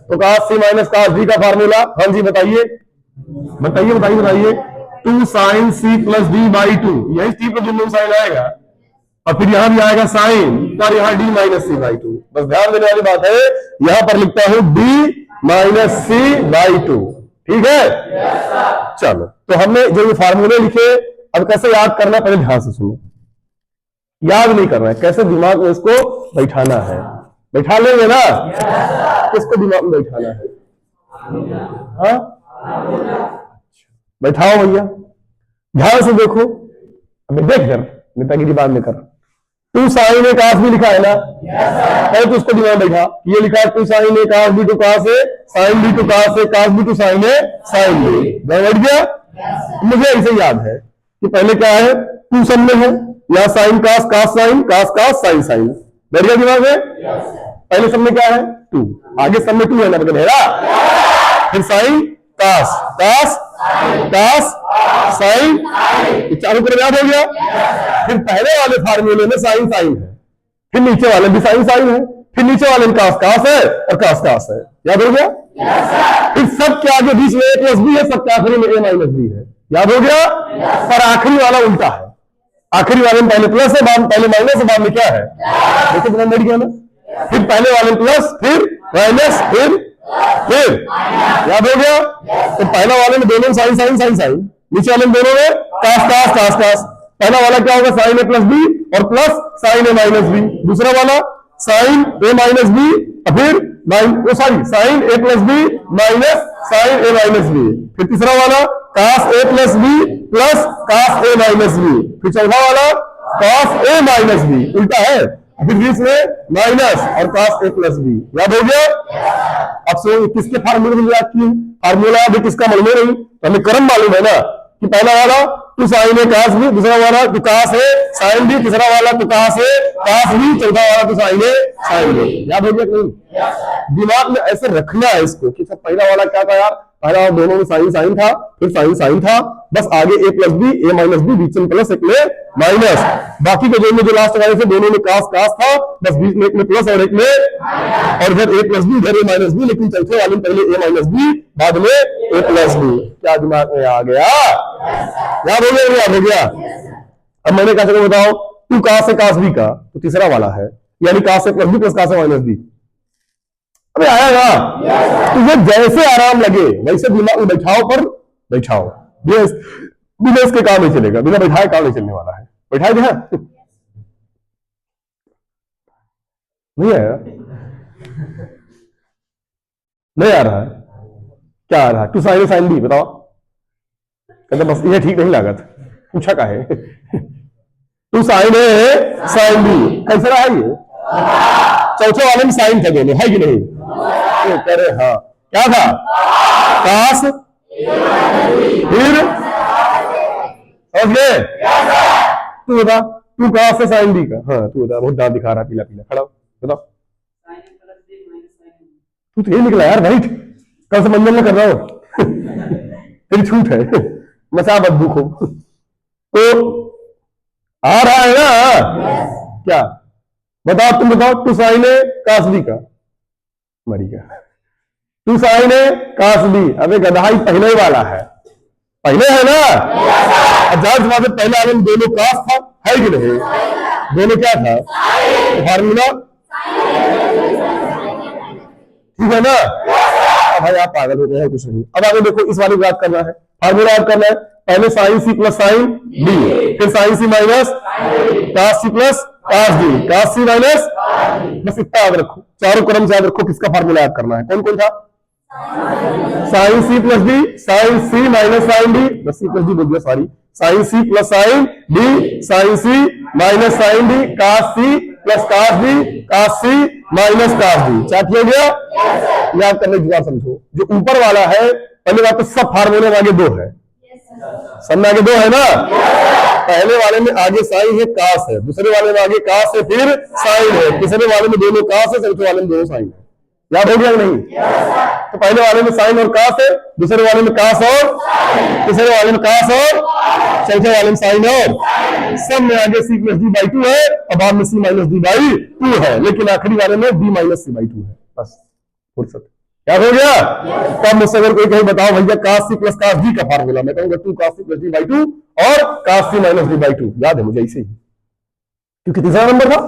तो cos C minus cos D का फार्मूला, हाँ जी बताइए बताइए बताइए बताइए, 2 sine C plus D by 2, यही सी पर दोनों साइन आएगा, और फिर यहां भी आएगा साइन, और यहां डी माइनस सी बाई 2। बस ध्यान देने वाली बात है, यहां पर लिखता हूं डी माइनस सी बाई 2, ठीक है। चलो, तो हमने जो ये फार्मूले लिखे, अब कैसे याद करना, पहले ध्यान से सुनो। याद नहीं करना है, कैसे दिमाग में इसको बैठाना है। बैठा लेंगे ना? किसको दिमाग में बैठाना है? हाँ, बैठाओ भैया, ध्यान से देखो। अबे देख कर नेतागिरी बाद में कर। टू साइन ए कास भी लिखा है ना? पहले तो उसको दिमाग बैठा। ये लिखा है two sine A cos B two cos A, sine B two cos A, cos B two sine A, sine B. बैठ गया? मुझे ऐसे याद है कि पहले क्या है, टू सब में है, या साइन कास, कास साइन, कास कास, साइन साइन। बैठ गया दिमाग में? पहले सब में क्या है? टू। आगे सब में टू है ना बगैरा। फिर साइन कास, कास कास, साइन, चारों तरफ याद हो गया। फिर पहले वाले फार्मूले में साइन साइन है, फिर नीचे वाले भी साइन साइन है, फिर नीचे वाले में कास कास है और कास कास है। याद हो गया? फिर सब के आगे बीच में ए प्लस बी है, सबके आखिरी में ए माइनस बी है। याद हो गया? पर आखिरी वाला उल्टा है। आखिरी वाले में पहले प्लस है, बाद पहले माइनस है, बाद में क्या है? देखो बिना बैठ गया ना। फिर पहले वाले में प्लस, फिर माइनस, फिर याद हो गया? तो पहला वाले में दोनों साइन साइन साइन साइन, नीचे वाले में दोनों में कास कास कास कास। पहला वाला क्या होगा? साइन ए प्लस बी और plus sine A minus B. दूसरा वाला साइन ए माइनस बी, फिर sign A plus B minus sign A minus B. फिर तीसरा वाला कास ए प्लस बी प्लस कास ए माइनस बी। फिर चौथा वाला कास ए माइनस बी, उल्टा है। फिर बीच में माइनस और कास ए प्लस बी। याद हो गया? अब सो किसके फार्मूले में याद किए? फार्मूला अभी किसका मालूम नहीं, तो हमें क्रम मालूम है ना कि पहला वाला two sine A cos B, दूसरा वाला two cos A sine B, तीसरा वाला two cos A cos B, चौथा वाला two sine A sine B. याद हो गया कि नहीं? दिमाग में ऐसे रखना है इसको कि सब पहला वाला क्या था यार? पहला दोनों में साइन साइन था, फिर साइन साइन था, बस आगे ए प्लस बी, ए माइनस बी, बीच में प्लस, एक में माइनस। बाकी के जो लास्ट वाले थे दोनों में कास कास था, बस बीच में एक में प्लस और एक में, और इधर ए प्लस बी, इधर ए माइनस बी, लेकिन चौथे वाले में पहले ए माइनस बी, बाद में ए प्लस बी। क्या दिमाग में आ गया? याद हो गया? याद हो गया? अब मैंने कहा चलो बताओ, to cos A cos B का तो तीसरा वाला है, यानी कास ए प्लस बी प्लस कास ए माइनस बी। अबे आया ना? तुझे जैसे आराम लगे वैसे दिमाग में बैठाओ, पर बैठाओ। बिना इसके काम नहीं चलेगा, बिना बैठाए काम नहीं चलने वाला है। बैठाए ध्यान नहीं आया? नहीं आ रहा है? क्या आ रहा है? टू साइन साइन बी बताओ। कहते बस ये ठीक नहीं लागत, पूछा का है। Two sine A sine B कैसे रहा है? ये चौथे वाले में साइन था दोनों, है कि नहीं? कह रहे हाँ, क्या था? कास, फिर समझ गए? तू बता, टू कास से साइन बी का। हाँ तू बता, बहुत दांत दिखा रहा पीला पीला, खड़ा बताओ। तू तो ये निकला यार, राइट? कल से मंजन में कर रहा हूं। तेरी छूट है, मसा मत दुखो। तो आ रहा है ना? क्या बताओ, तुम बताओ। Two sine A cos B का, मरी का। Two sine A cos B, अबे गधाई पहले वाला है, पहले है ना? जांच बात, पहले आने में दोनों कास था, है कि नहीं? दोनों क्या था? फार्मूला ठीक है ना? अब भाई आप पागल हो गए हैं, कुछ नहीं। अब आगे देखो, इस वाली बात करना है, फार्मूला याद करना है। पहले sine C plus sine D, फिर sine C minus cos C plus cos D, cos C minus, बस इतना याद रखो। चारों क्रम से याद रखो किसका फार्मूला याद करना है। कौन कौन था? Sine C plus D, sine C minus sine D, बस सी प्लस डी बोल दिया, sorry. Sine C plus sine D, sine C minus sine D, cos C plus cos D, cos C minus cos D. क्या किया गया? याद करने की बात समझो। जो ऊपर वाला है, पहली बात तो सब फार्मूले में आगे दो है, सब में आगे दो है ना? पहले वाले में आगे साइन है, कास है, दूसरे वाले में आगे कास है, फिर साइन है, तीसरे वाले में दोनों कास है, चौथे वाले में दोनों साइन है। याद हो गया नहीं? तो पहले वाले में साइन और कास है, दूसरे वाले में कास और, तीसरे वाले में कास और, चौथे वाले में साइन और, सब में आगे सी प्लस डी बाई 2 है और बाद में सी माइनस डी बाई 2 है, लेकिन आखिरी वाले में डी माइनस सी बाई 2 है। बस फुर्सत। याद हो गया? तब मुझसे अगर कोई कहे बताओ भैया कास सी प्लस कास डी का फार्मूला, मैं कहूंगा 2 cos C plus D by 2 और cos C minus D by 2। याद है मुझे ऐसे ही, क्योंकि तीसरा नंबर था।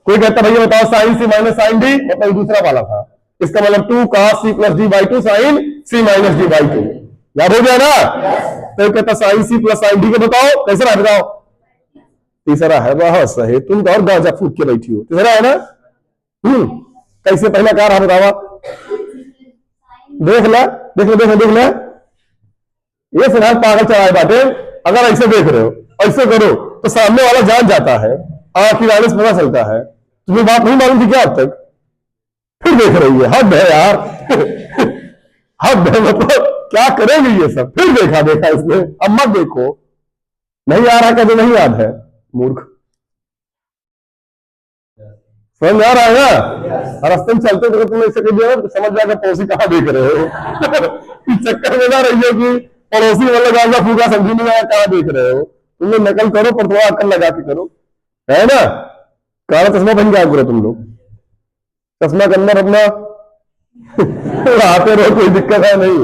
कोई कहता भैया बताओ sine C minus sine D, मतलब दूसरा वाला था, इसका मतलब 2 cos C plus D by 2 sine C minus D by 2। याद हो गया ना? तो कहता sine C plus sine D के बताओ कैसे रहा, बताओ। तीसरा है वह सही, तुम तो और गांजा फूक के बैठी हो। तीसरा है ना, कैसे पहला क्या रहा बतावा, देख ला देख ला देख ला देख ला, ये सिद्धांत पागल चलाए बाटे। अगर ऐसे देख रहे हो, ऐसे करो तो सामने वाला जान जाता है, आंख की रानी से पता चलता है। तुम्हें बात नहीं मालूम थी क्या अब तक, फिर देख रही है, हद है यार हद है, मतलब क्या करेंगे ये सब। फिर देखा देखा इसने, अब मत देखो, नहीं आ रहा क्या, जो नहीं याद है मूर्ख। समझ आ रहा है ना, रास्ते में चलते तो तुम ऐसे कह दिया तो समझ जाएगा पड़ोसी कहाँ देख रहे हो इस चक्कर में ना रहिए कि पड़ोसी वाला गांजा फूका समझी नहीं आया कहाँ देख रहे हो। तुम लोग नकल करो पर थोड़ा अकल लगा के करो, है ना। काला चश्मा बन जाए पूरा तुम लोग, चश्मा के अंदर अपना आते रहो, कोई दिक्कत है नहीं,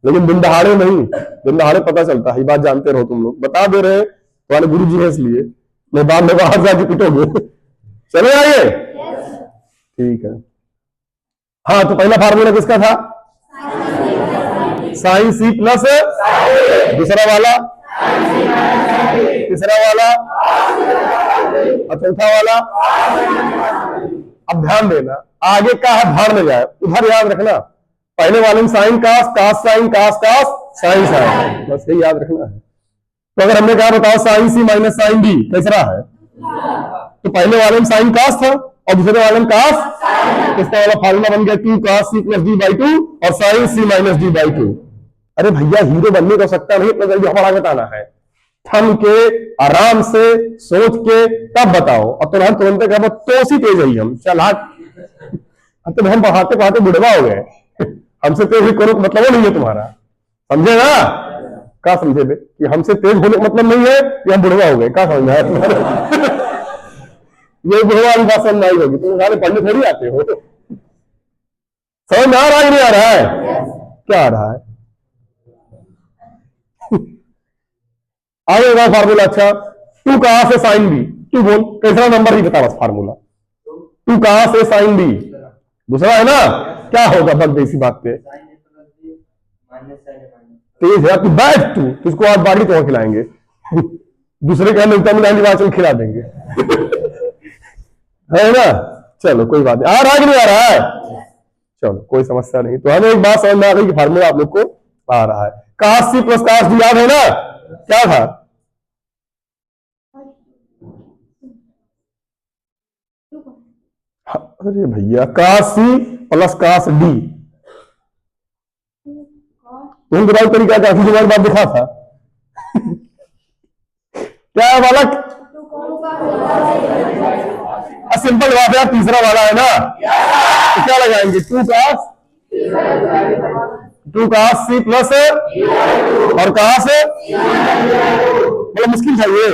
लेकिन दिन दहाड़े नहीं, दिन दहाड़े पता चलता है, बात जानते रहो। तुम लोग बता दे रहे तुम्हारे गुरु जी है इसलिए, मैं बाद में बाहर जाके पिटोगे चले आइए, ठीक है। हाँ तो पहला फार्मूला किसका था, साइन सी प्लस, दूसरा वाला, तीसरा वाला, और चौथा वाला। अब ध्यान देना, आगे का है भाड़ में जाए, उधर याद रखना। पहले वाले में साइन कास, कास साइन, कास कास, साइन साइन, बस यही याद रखना है। तो अगर हमने कहा बताओ sine C minus sine D कैसा है, तो पहले वाले में साइन कास था और दूसरे वाले में कास, इसका वाला फार्मूला बन गया 2 cos C plus D by 2 और sine C minus D by 2। अरे भैया हीरो बनने को सकता नहीं, इतना जल्दी हमारा बताना है, थम के आराम से सोच के तब बताओ। अब तो हम तुरंत कहा तो सी तेज है हम चल हाथ, अब तो हम पढ़ाते पढ़ाते बुढ़वा हो गए हमसे तेज भी करो मतलब नहीं है तुम्हारा, समझे ना। क्या समझे बे कि हमसे तेज होने का मतलब नहीं है कि हम बुढ़वा हो गए, क्या समझ है ये बुढ़वा की बात समझ आई होगी, तुम सारे पढ़ने थोड़ी आते हो। समझ में आ रहा है नहीं आ रहा है, क्या आ रहा है आगे फार्मूला। अच्छा 2 कहां से साइन बी, तू बोल कैसा नंबर ही बता बस फार्मूला। 2 कहां से साइन बी, दूसरा है ना, क्या होगा बग इसी बात पे, तेज है तू बैठ, तू तुझको आज बाड़ी तो खिलाएंगे दूसरे का मिलता मिला निर्वाचन खिला देंगे है ना। चलो कोई बात नहीं, आ रहा है कि नहीं आ रहा है, चलो कोई समस्या नहीं। तो हमें एक बात समझ में आ गई कि फार्मूला आप लोग को आ रहा है। काश सी प्लस काश डी याद है ना, क्या था, अरे भैया काश सी प्लस काश डी, तुम तो तरीका काफी जुगाड़ बात दिखा था क्या है बालक, सिंपल बात है, तीसरा वाला है ना, तो क्या लगाएंगे 2 काश सी प्लस और काश, बड़ा मुश्किल था ये,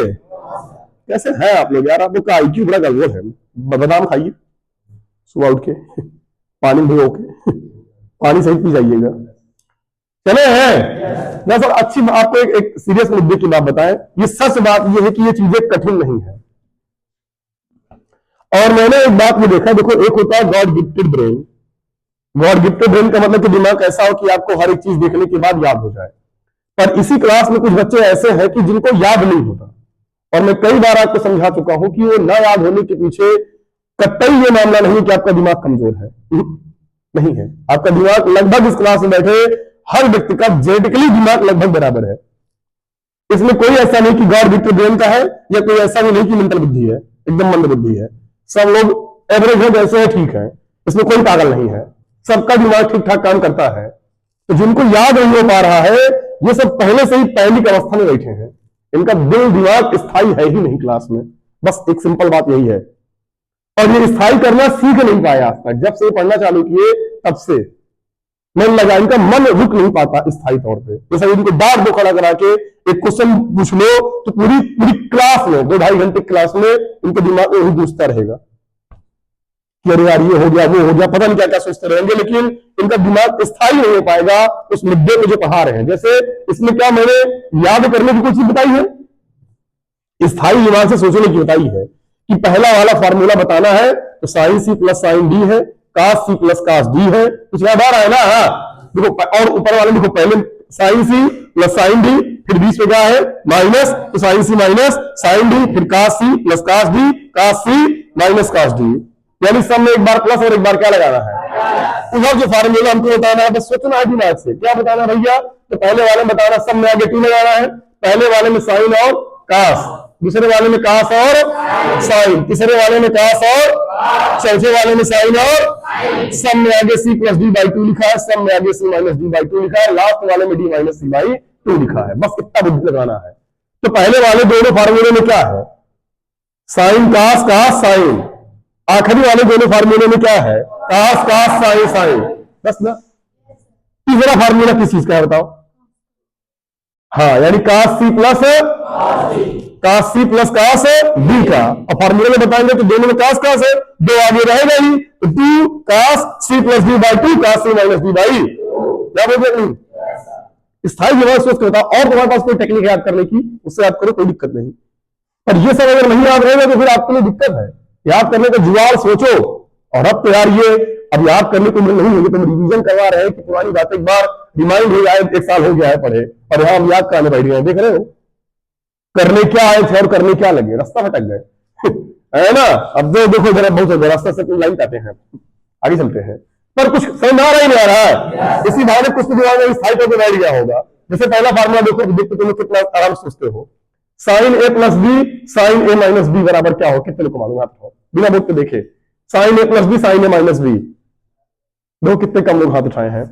कैसे है आप लोग यार, आप लोग का आईक्यू बड़ा गड़बड़ है। बादाम खाइए सुबह उठ के, पानी भिगो के पानी सही पी जाइएगा। चले हैं ना सर, अच्छी आपको एक सीरियस मुद्दे की बात बताएं, ये सच बात ये है कि ये चीजें कठिन नहीं है। और मैंने एक बात में देखा, देखो एक होता है God gifted brain, God gifted brain का मतलब कि दिमाग ऐसा हो कि आपको हर एक चीज देखने के बाद याद हो जाए। पर इसी क्लास में कुछ बच्चे ऐसे हैं कि जिनको याद नहीं होता, और मैं कई बार आपको समझा चुका हूं कि वो ना याद होने के पीछे कतई ये मामला नहीं कि आपका दिमाग कमजोर है, नहीं है। आपका दिमाग लगभग इस क्लास में बैठे हर व्यक्ति का जेनेटिकली दिमाग लगभग बराबर है। इसमें कोई ऐसा नहीं कि गॉड गिफ्टेड ब्रेन का है, या कोई ऐसा भी नहीं कि मेंटल बुद्धि है, एकदम मंद बुद्धि है। सब लोग एवरेज है, जैसे है ठीक है, इसमें कोई पागल नहीं है, सबका दिमाग ठीक ठाक काम करता है। तो जिनको याद नहीं हो पा रहा है, ये सब पहले से ही पैनिक अवस्था में बैठे हैं, इनका दिल दिमाग स्थायी है ही नहीं क्लास में, बस एक सिंपल बात यही है। और ये स्थायी करना सीख नहीं पाया आज तक, जब से पढ़ना चालू किए तब से मन लगा, इनका मन रुक नहीं पाता स्थायी तौर पे। जैसे इनको बार दो खड़ा करा के एक क्वेश्चन पूछ लो तो पूरी पूरी क्लास में 2-2.5 घंटे क्लास में इनके दिमाग में वही गूंजता रहेगा कि अरे यार ये हो गया वो हो गया, पता नहीं क्या क्या सोचते रहेंगे, लेकिन इनका दिमाग स्थायी नहीं हो पाएगा उस मुद्दे में जो पढ़ा रहे हैं। जैसे इसमें क्या मैंने याद करने की कोई चीज बताई है, स्थायी दिमाग से सोचने की बताई है कि पहला वाला फार्मूला बताना है तो sine C plus sine D है, cos C plus cos D है, कुछ याद आ रहा है ना। हाँ देखो, और ऊपर वाले देखो, पहले sine C plus sine D, फिर बीच में क्या है माइनस, तो sine C minus sine D, फिर cos C plus cos D, cos C minus cos D, यानी सब में एक बार प्लस और एक बार क्या लगाना है। उधर जो फार्मूला हमको बताना है बस सोचना है दिमाग से, क्या बताना है भैया, तो पहले वाले में बताना सब में आगे टू लगाना है, पहले वाले में साइन और कास, दूसरे वाले में कास और साइन, तीसरे वाले में कास और चौथे वाले में साइन और सब में आगे C plus D by two लिखा है, सब में आगे C minus D by two लिखा है, लास्ट वाले में D minus C by two लिखा है, बस इतना बुद्धि लगाना है। तो पहले वाले दोनों फार्मूले में क्या है साइन कास कास साइन, आखिरी वाले दोनों फार्मूले में क्या है कास कास साइन साइन, बस ना। तीसरा फार्मूला किस चीज का है बताओ, हाँ यानी कास सी प्लस कास डी का, और फार्मूले में बताएंगे तो दोनों में कास कास है, दो आगे रहेगा ही, तो two cos C plus D by two cos C minus D by, क्या बोलते नहीं स्थायी जवाब सोच के बताओ, और तुम्हारे पास कोई टेक्निक याद करने की उससे याद करो कोई दिक्कत नहीं, पर ये सब अगर नहीं याद रहेगा तो फिर आपके लिए दिक्कत है, याद करने का जुगाड़ सोचो। और अब तो यार ये अब याद करने को नहीं होगी, तुम रिवीजन करवा रहे हैं कि पुरानी बातें एक बार रिमाइंड हो जाए, एक साल हो गया है पढ़े और यहां हम याद कराने बैठ गए, देख रहे हो करने क्या आए थे और करने क्या लगे, रास्ता भटक गए है ना। अब जो देखो जरा बहुत रास्ता से कोई लाइन पाते हैं, आगे चलते हैं, पर कुछ समझ आ रहा ही नहीं आ रहा है, इसी भाव कुछ दिमाग में स्थायी तौर पर बैठ गया होगा। जैसे पहला फार्मूला देखो, देखते तुम कितना आराम से सोचते हो, sign A plus B sine A minus B बराबर क्या हो, कितने को मालूम आपको बिना बोल के देखे, sign A plus B sine A minus B, दो कितने कम लोग हाथ उठाए हैं।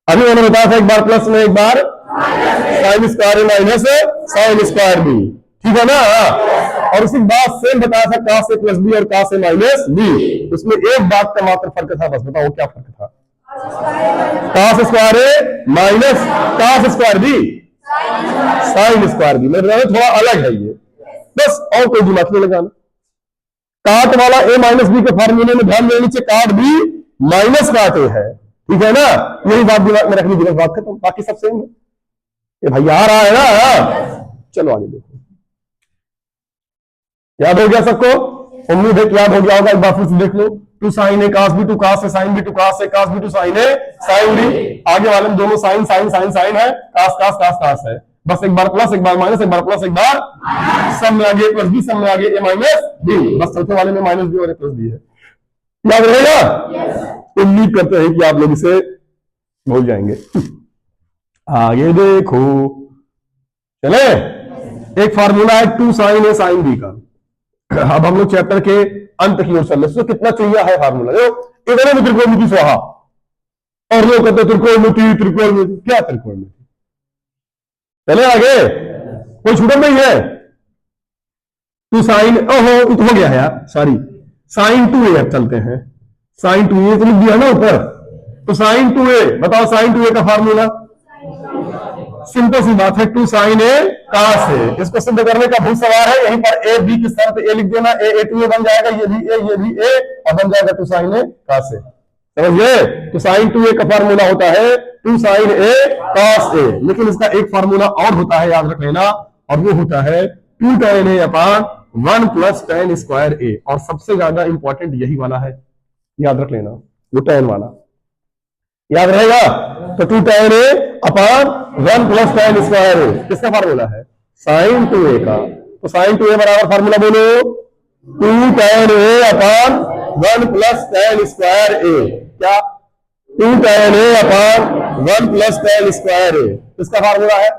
अभी मैंने बताया था एक बार प्लस में एक बार sign square A minus sine square B, ठीक है ना। और उसी बात सेम बताया था कास ए प्लस बी और कास ए माइनस बी, उसमें एक बात का मात्र फर्क था, बस बताओ क्या फर्क था, cos square A minus cos square B sine square B, मेरे थोड़ा अलग है ये, बस और कोई दिमाग नहीं लगाना। काट वाला ए माइनस बी के फार्मूले में ध्यान देने से काट बी माइनस काट ए है, ठीक है ना, यही बात दिमाग में रखनी, दिमाग बात खत्म, बाकी सब सेम है। ये भाई आ रहा है ना, चलो आगे देखो, याद हो गया सबको, उम्मीद है कि याद हो गया होगा, एक बार फिर से देख लो, two sine A cos B two cos A sine B two cos A cos B two sine A sine B, आगे वाले में दोनों साइन साइन साइन साइन है, कास कास कास कास है, बस एक बार प्लस एक बार माइनस एक बार प्लस एक बार, सब में आगे प्लस बी सब में आगे ए माइनस बी, बस चौथे वाले में माइनस बी और ए प्लस बी है, याद रहेगा। उम्मीद करते हैं कि आप लोग इसे भूल जाएंगे। आगे देखो, चले एक फार्मूला है two sine A sine B का, अब हम लोग चैप्टर के अंत की ओर चल रहे हैं, कितना चाहिए है फार्मूला, देखो इधर में त्रिकोणमिति स्वाहा, और लोग कहते त्रिकोणमिति त्रिकोणमिति, क्या त्रिकोणमिति, चले आगे कोई छूटा नहीं है, टू साइन ओहो तो हो गया है यार, सॉरी साइन टू ए, अब चलते हैं साइन टू ए तो लिख दिया ना ऊपर, तो साइन टू ए बताओ, साइन टू ए का फार्मूला सिंपल सी बात है, टू साइन ए कास ए, इसको सिद्ध करने का भूल सवार है, यहीं पर ए बी की स्थान पे ए लिख देना, ए टू ए बन जाएगा, ये भी ए और बन जाएगा टू साइन ए कास ए, समझिए। तो साइन टू ए का फार्मूला होता है टू साइन ए कास ए, लेकिन इसका एक फार्मूला और होता है, याद रख लेना, और वो होता है two tan A upon 1 plus tan square A, और सबसे ज्यादा इंपॉर्टेंट यही वाला है, याद रख लेना, वो tan वाला याद रहेगा। तो two tan A upon 1 plus tan square A किसका फार्मूला है, साइन टू ए का, तो साइन टू ए बराबर फार्मूला बोलो two tan A upon 1 plus tan square A, क्या two tan A upon 1 plus tan square A, इसका formula है,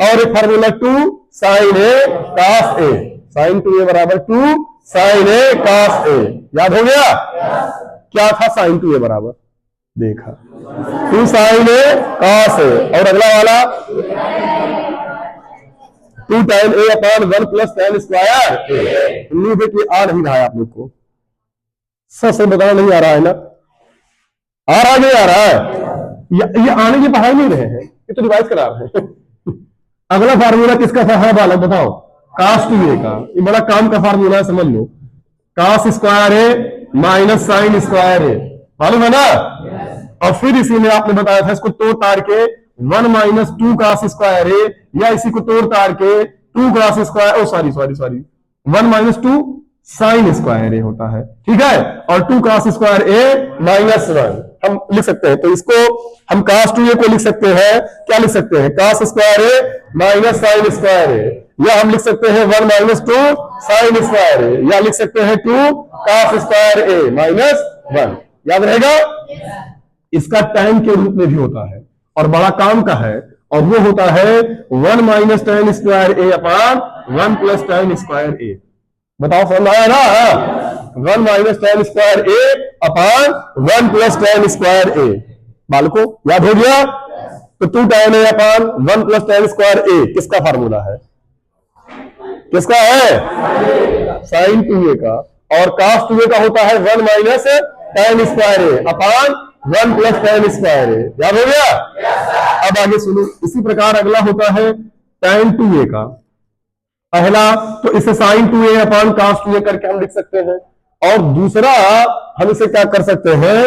और एक formula two sine A cos A, sine two A बराबर टू साइन ए कास ए, याद हो गया। क्या था साइन टू ए बराबर, देखा टू साइन ए कास ए, और अगला वाला two tan A upon 1 plus tan square A, उम्मीद है कि आ नहीं रहा है आप लोग को, सच से बताना नहीं आ रहा है ना, आ रहा नहीं आ रहा है, ये आने की पढ़ाई नहीं रहे हैं, ये तो रिवाइज करा रहे हैं। अगला फार्मूला किसका था, है बालक बताओ, कास टू ए का, ये बड़ा काम का फार्मूला है, समझ लो, कास square A minus sine square ए, मालूम है ना। और फिर इसी में आपने बताया था इसको तोड़ ताड़ के 1 माइनस 2 कास स्क्वायर ए, या इसी को तोड़ ताड़ के 2 कास स्क्वायर, ओ सॉरी 1 माइनस 2 साइन स्क्वायर ए होता है, ठीक है। और 2 cos स्क्वायर ए माइनस 1 हम लिख सकते हैं। तो इसको हम cos 2a को लिख सकते हैं, क्या लिख सकते हैं, cos square A minus sine square ए, या हम लिख सकते हैं 1 माइनस 2 साइन स्क्वायर ए, या लिख सकते हैं 2 cos स्क्वायर ए माइनस 1। याद रहेगा। इसका tan के रूप में भी होता है और बड़ा काम का है, और वो होता है 1 माइनस tan स्क्वायर ए अपॉन 1 प्लस tan स्क्वायर ए। बताओ समझ आया ना। 1 माइनस tan स्क्वायर ए अपॉन 1 प्लस tan स्क्वायर ए। बालको याद हो गया। तो 2 tan A upon 1 plus tan square A किसका फार्मूला है, किसका है, साइन 2a का। और cos 2a का होता है 1 माइनस tan स्क्वायर ए अपॉन 1 प्लस tan स्क्वायर ए। याद हो गया। अब आगे सुनो। इसी प्रकार अगला होता है tan 2a का। पहला तो इसे sin 2a upon cos 2a करके हम लिख सकते हैं, और दूसरा हम इसे क्या कर सकते हैं,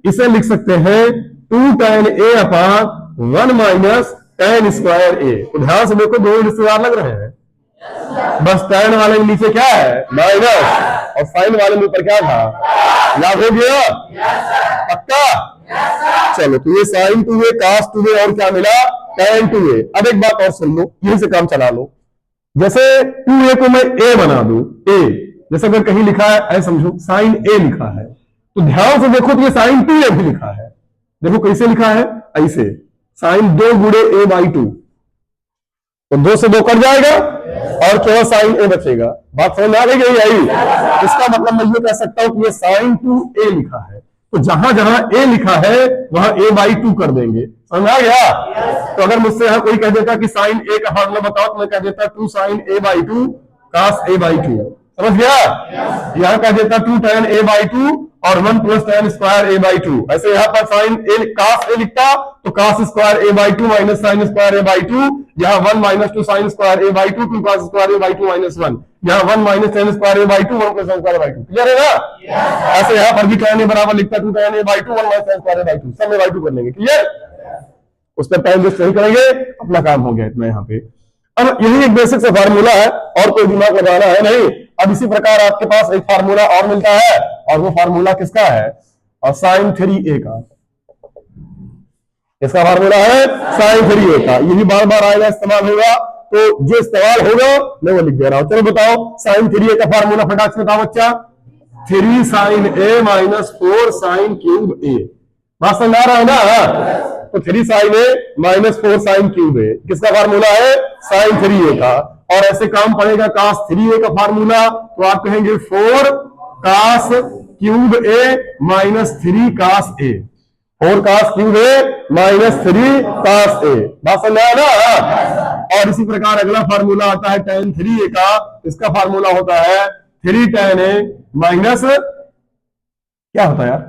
इसे लिख सकते हैं 2 tan a upon 1 minus tan square A. तो ध्यान से देखो, दो रिश्तेदार लग रहे हैं, बस tan वाले के नीचे क्या है, माइनस, और sin वाले में ऊपर क्या था, याद हो गया, पक्का। चलो, तो ये sin 2a cos 2a और क्या मिला, tan 2a। अब एक बात और सुन लो, यहीं से काम चला लो। जैसे 2a को मैं a बना दूं, a जैसे अगर कहीं लिखा है ऐसे समझो sin a लिखा है, तो ध्यान से देखो तो ये sin 2a भी लिखा है। देखो कैसे लिखा है, ऐसे sin 2 गुणे a बाई 2, तो 2 से 2 कट जाएगा और केवल sin a बचेगा। बात समझ में आ गई आई। इसका मतलब मैं ये कह सकता हूं कि ये sin 2a लिखा है, तो जहां जहां a लिखा है वहां a बाई 2 कर देंगे। समझ आ गया। तो अगर मुझसे यहां कोई कह देता कि sin a का फार्मूला बताओ, तो मैं कह देता 2 sin a by 2 cos a by 2। समझ गया। यहां कह देता 2 tan a बाई 2 और 1 plus tan square a by 2। ऐसे यहां पर sin a cos a लिखता तो cos square a by 2 minus sin square a by 2। यहाँ 1 minus 2 sin square a by 2, 2 cos square a by 2 minus 1। यहाँ 1 minus tan square a by 2, 1 plus tan square a by 2। Clear है ना। ऐसे यहाँ पर भी tan a बराबर लिखता 2 tan a by 2, 1 minus tan square a by 2, सब में बाई 2 कर लेंगे। क्लियर। उस पर टाइम वेस्ट नहीं करेंगे, अपना काम हो गया इतना यहाँ पे। अब यही एक बेसिक सा फार्मूला है, और कोई दिमाग लगाना है नहीं। अब इसी प्रकार आपके पास एक फार्मूला और मिलता है, और वो फार्मूला किसका है, और sin 3a का। इसका फार्मूला है sin 3a का। यही बार बार आएगा, इस्तेमाल होगा, तो जो इस्तेमाल होगा मैं वो लिख दे रहा हूं। चलो बताओ sin 3a का फार्मूला फटाक से बताओ बच्चा। 3 sin a minus 4 sin cube a। बात समझ आ रहा है ना। तो 3 sin a minus 4 sin cube a किसका फार्मूला है, sin 3a का। और ऐसे काम पड़ेगा cos 3a का फार्मूला, तो आप कहेंगे 4 cos cube a minus 3 cos a। 4 cos cube a minus 3 cos a। बात समझ आया ना। और इसी प्रकार अगला फार्मूला आता है tan 3a का। इसका फार्मूला होता है 3 tan a माइनस, क्या होता है यार,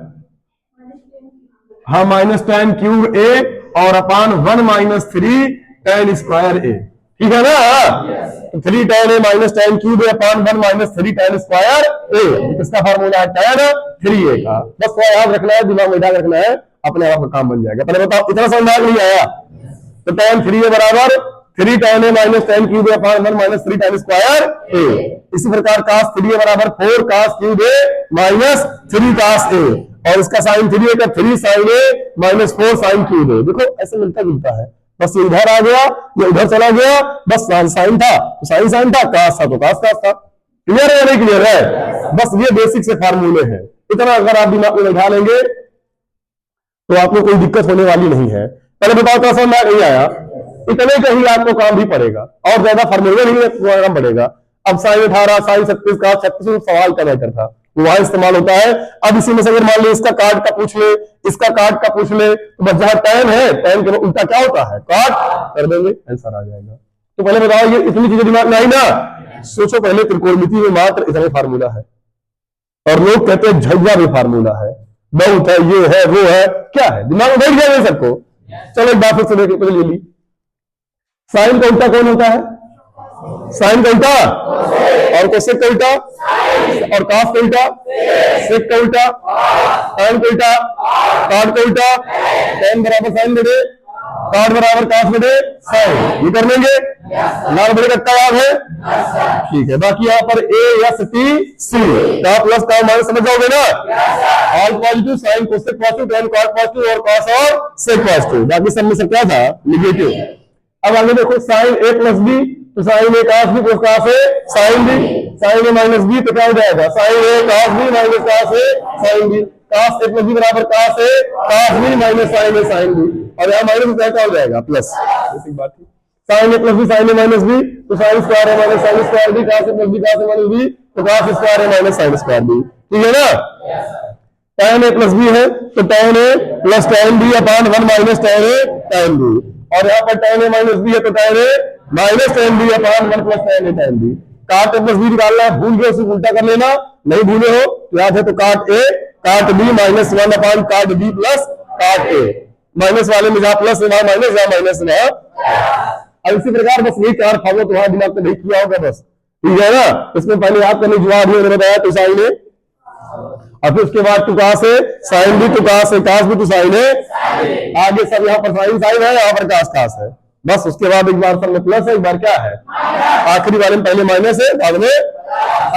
हाँ, माइनस tan क्यूब a और अपान 1 माइनस 3 tan स्क्वायर a। ठीक है ना। तो 3 tan a minus tan cube a upon 1 minus 3 tan square a। किसका फार्मूला है, tan 3a का। बस थोड़ा याद रखना है, दिमाग में याद रखना है, अपने आप का काम बन जाएगा। पहले बताओ, इतना समझ नहीं आया। तो tan 3a बराबर 3 tan a minus tan cube a upon 1 minus 3 tan square a। इसी प्रकार cos 3a बराबर 4 cos cube a minus 3 cos a, और इसका sin 3a का 3 sin a minus 4 sin cube a। देखो ऐसे मिलता जुलता है, बस ये इधर आ गया, ये उधर चला गया, बस साइन था तो साइन था, कास था तो कास था। क्लियर है, नहीं क्लियर है। बस ये बेसिक से फार्मूले हैं। इतना अगर आप दिमाग में बैठा लेंगे तो आपको कोई दिक्कत होने वाली नहीं है। पहले बताओ तो समझ नहीं आया, इतने का ही आपको काम भी पड़ेगा, और ज्यादा फार्मूले नहीं काम पड़ेगा। अब साइन 18 साइन 36 का 36 सवाल का मैटर था, वहां इस्तेमाल होता है। अब इसी में से अगर मान लो इसका काट का पूछ ले, इसका काट का पूछ ले, तो बस जहां टैन है, टैन के उल्टा क्या होता है, काट कर देंगे, आंसर आ जाएगा। तो पहले बताओ, ये इतनी चीजें दिमाग में आई ना। सोचो पहले त्रिकोणमिति में मात्र इतना फार्मूला है, और लोग कहते हैं झज्जा भी फार्मूला है, बहुत है, ये है, वो है, क्या है, दिमाग में बैठ गया सबको। चलो एक बात फिर से देख ले ली। साइन का उल्टा कौन होता है, साइन का उल्टा, और कोसेक का उल्टा, और काफ का उल्टा, सेक का उल्टा, टैन का उल्टा, काट का उल्टा, टैन बराबर साइन बटे, काट बराबर काफ बटे साइन। ये कर लेंगे। लाल बड़े का याद है, ठीक है। बाकी यहाँ पर ए एस टी सी का प्लस का माइनस समझ जाओगे ना, all positive, sine cosec positive, tan cos positive और कॉस और सेक पॉजिटिव, बाकी सब में सब क्या था, नेगेटिव। अब आगे देखो साइन ए प्लस बी, तो sign A cos B plus cos A sine B, sine A minus B तो क्या हो जाएगा, sign A cos B minus cos A sine B, cos A plus B बराबर cos A cos B minus sign A sine B, और यहाँ minus क्या हो जाएगा प्लस, बेसिक बात है। Sine A plus B sine A minus B, तो sine square A minus sine square B, cos A plus B cos A minus B, तो cos square A minus sine square B, ठीक है ना। tan A plus B है तो tan A plus tan B upon 1 minus tan A tan B, और यहाँ पर tan A minus B है तो tan A minus tan B upon 1 plus tan A tan B. Cot A plus B निकालना है, भूल गए उसे उल्टा कर लेना, नहीं भूले हो याद है तो काट ए काट बी माइनस 1 अपॉन काट बी प्लस काट ए, माइनस वाले में जहां प्लस वहां माइनस, जहां माइनस वहां। अब इसी प्रकार बस यही चार फॉर्मूला तुम्हारा दिमाग में नहीं किया होगा बस, ठीक है ना। इसमें पहले याद करने जवाब मैंने बताया तो साइन है, और फिर उसके बाद टुका से साइन भी, टुका से कास भी, तो साइन है, आगे सब यहाँ पर साइन साइन है, यहाँ पर कास कास है, बस। उसके बाद एक बार सब में प्लस है, एक बार क्या है, आखिरी वाले में पहले माइनस है, बाद में।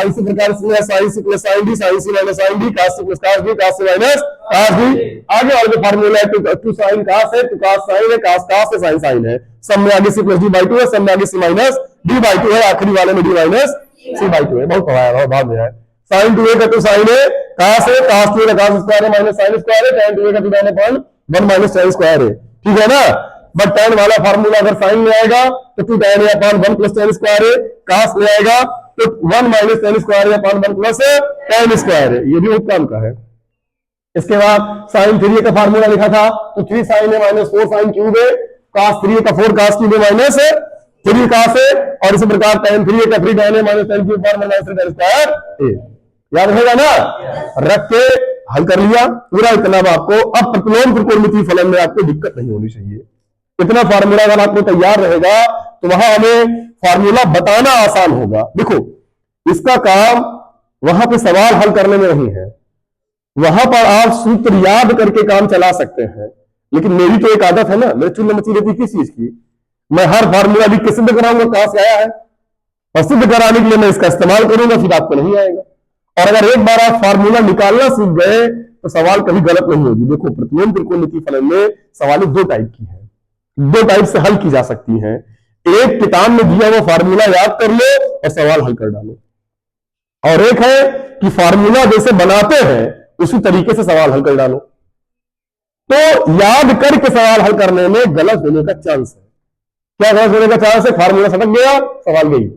इसी प्रकार इसमें sine C plus sine D, sine C minus sine D, cos C plus cos D, cos C minus cos D. आगे वाले फार्मूला है टू साइन कास है, टू कास साइन है, कास कास है, साइन साइन है। सब में आगे C plus D by two है, सब में आगे C minus D by two है, आखिरी वाले में D minus C by two है। बहुत पढ़ाया बाद में है। साइन टू ए का टू साइन है, कास है, कास टू का कास स्क्वायर है माइनस साइन स्क्वायर है, tan टू ए का two tan upon 1 minus tan square है, ठीक है ना। बट tan वाला फार्मूला अगर साइन में आएगा तो two tan A upon 1 plus tan square है, कास में आएगा तो 1 माइनस tan स्क्वायर है अपॉन 1 प्लस tan स्क्वायर है, ये भी उस काम का है। इसके बाद साइन 3a का फार्मूला लिखा था तो 3 sign A minus 4 sine cube है, कास 3a का 4 कास क्यूब है माइनस 3 कास है, और इसी प्रकार tan 3a का 3 tan A minus tan cube पर माइनस tan स्क्वायर है। याद रहेगा ना, रख के हल कर लिया पूरा इतना आपको। अब प्रतिलोम त्रिकोणमितीय फलन में आपको दिक्कत नहीं होनी चाहिए, इतना फार्मूला अगर आपको तैयार रहेगा तो वहां हमें फार्मूला बताना आसान होगा। देखो इसका काम वहां पे सवाल हल करने में नहीं है, वहां पर आप सूत्र याद करके काम चला सकते हैं, लेकिन मेरी तो एक आदत है ना, मेरे चुन मची रहती किस चीज की, मैं हर फार्मूला लिख के सिद्ध कराऊंगा कहां से आया है, और सिद्ध कराने के लिए मैं इसका इस्तेमाल करूंगा, फिर आपको नहीं आएगा। और अगर एक बार आप फार्मूला निकालना सीख गए तो सवाल कभी गलत नहीं होगी। देखो प्रतिलोम त्रिकोणमितीय फलन में सवाल दो टाइप की है, दो टाइप से हल की जा सकती हैं। एक किताब में दिया हुआ फार्मूला याद कर लो और सवाल हल कर डालो, और एक है कि फार्मूला जैसे बनाते हैं उसी तरीके से सवाल हल कर डालो। तो याद करके सवाल हल करने में गलत होने का चांस है। क्या गलत होने का चांस है, फार्मूला सटक गया सवाल गई,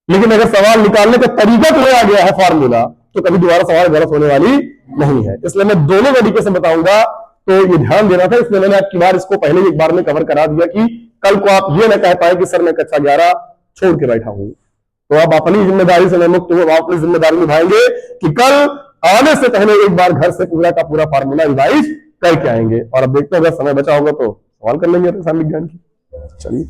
लेकिन अगर सवाल निकालने का तरीका तुम्हें आ गया है फार्मूला तो कभी दोबारा सवाल गलत होने वाली नहीं है। इसलिए मैं दोनों तरीके से बताऊंगा, तो ये ध्यान देना था। इसलिए मैंने आपकी बार इसको पहले एक बार में कवर करा दिया कि कल को आप ये ना कह पाए कि सर मैं कक्षा 11 छोड़ के बैठा हूं। तो आप अपनी जिम्मेदारी से मुक्त हो, आप अपनी जिम्मेदारी निभाएंगे कि कल आने से पहले एक बार घर से पूरा का पूरा फार्मूला रिवाइज करके आएंगे। और अब देखते हैं अगर समय बचा होगा तो सवाल कर लेंगे रसायन विज्ञान की। चलिए।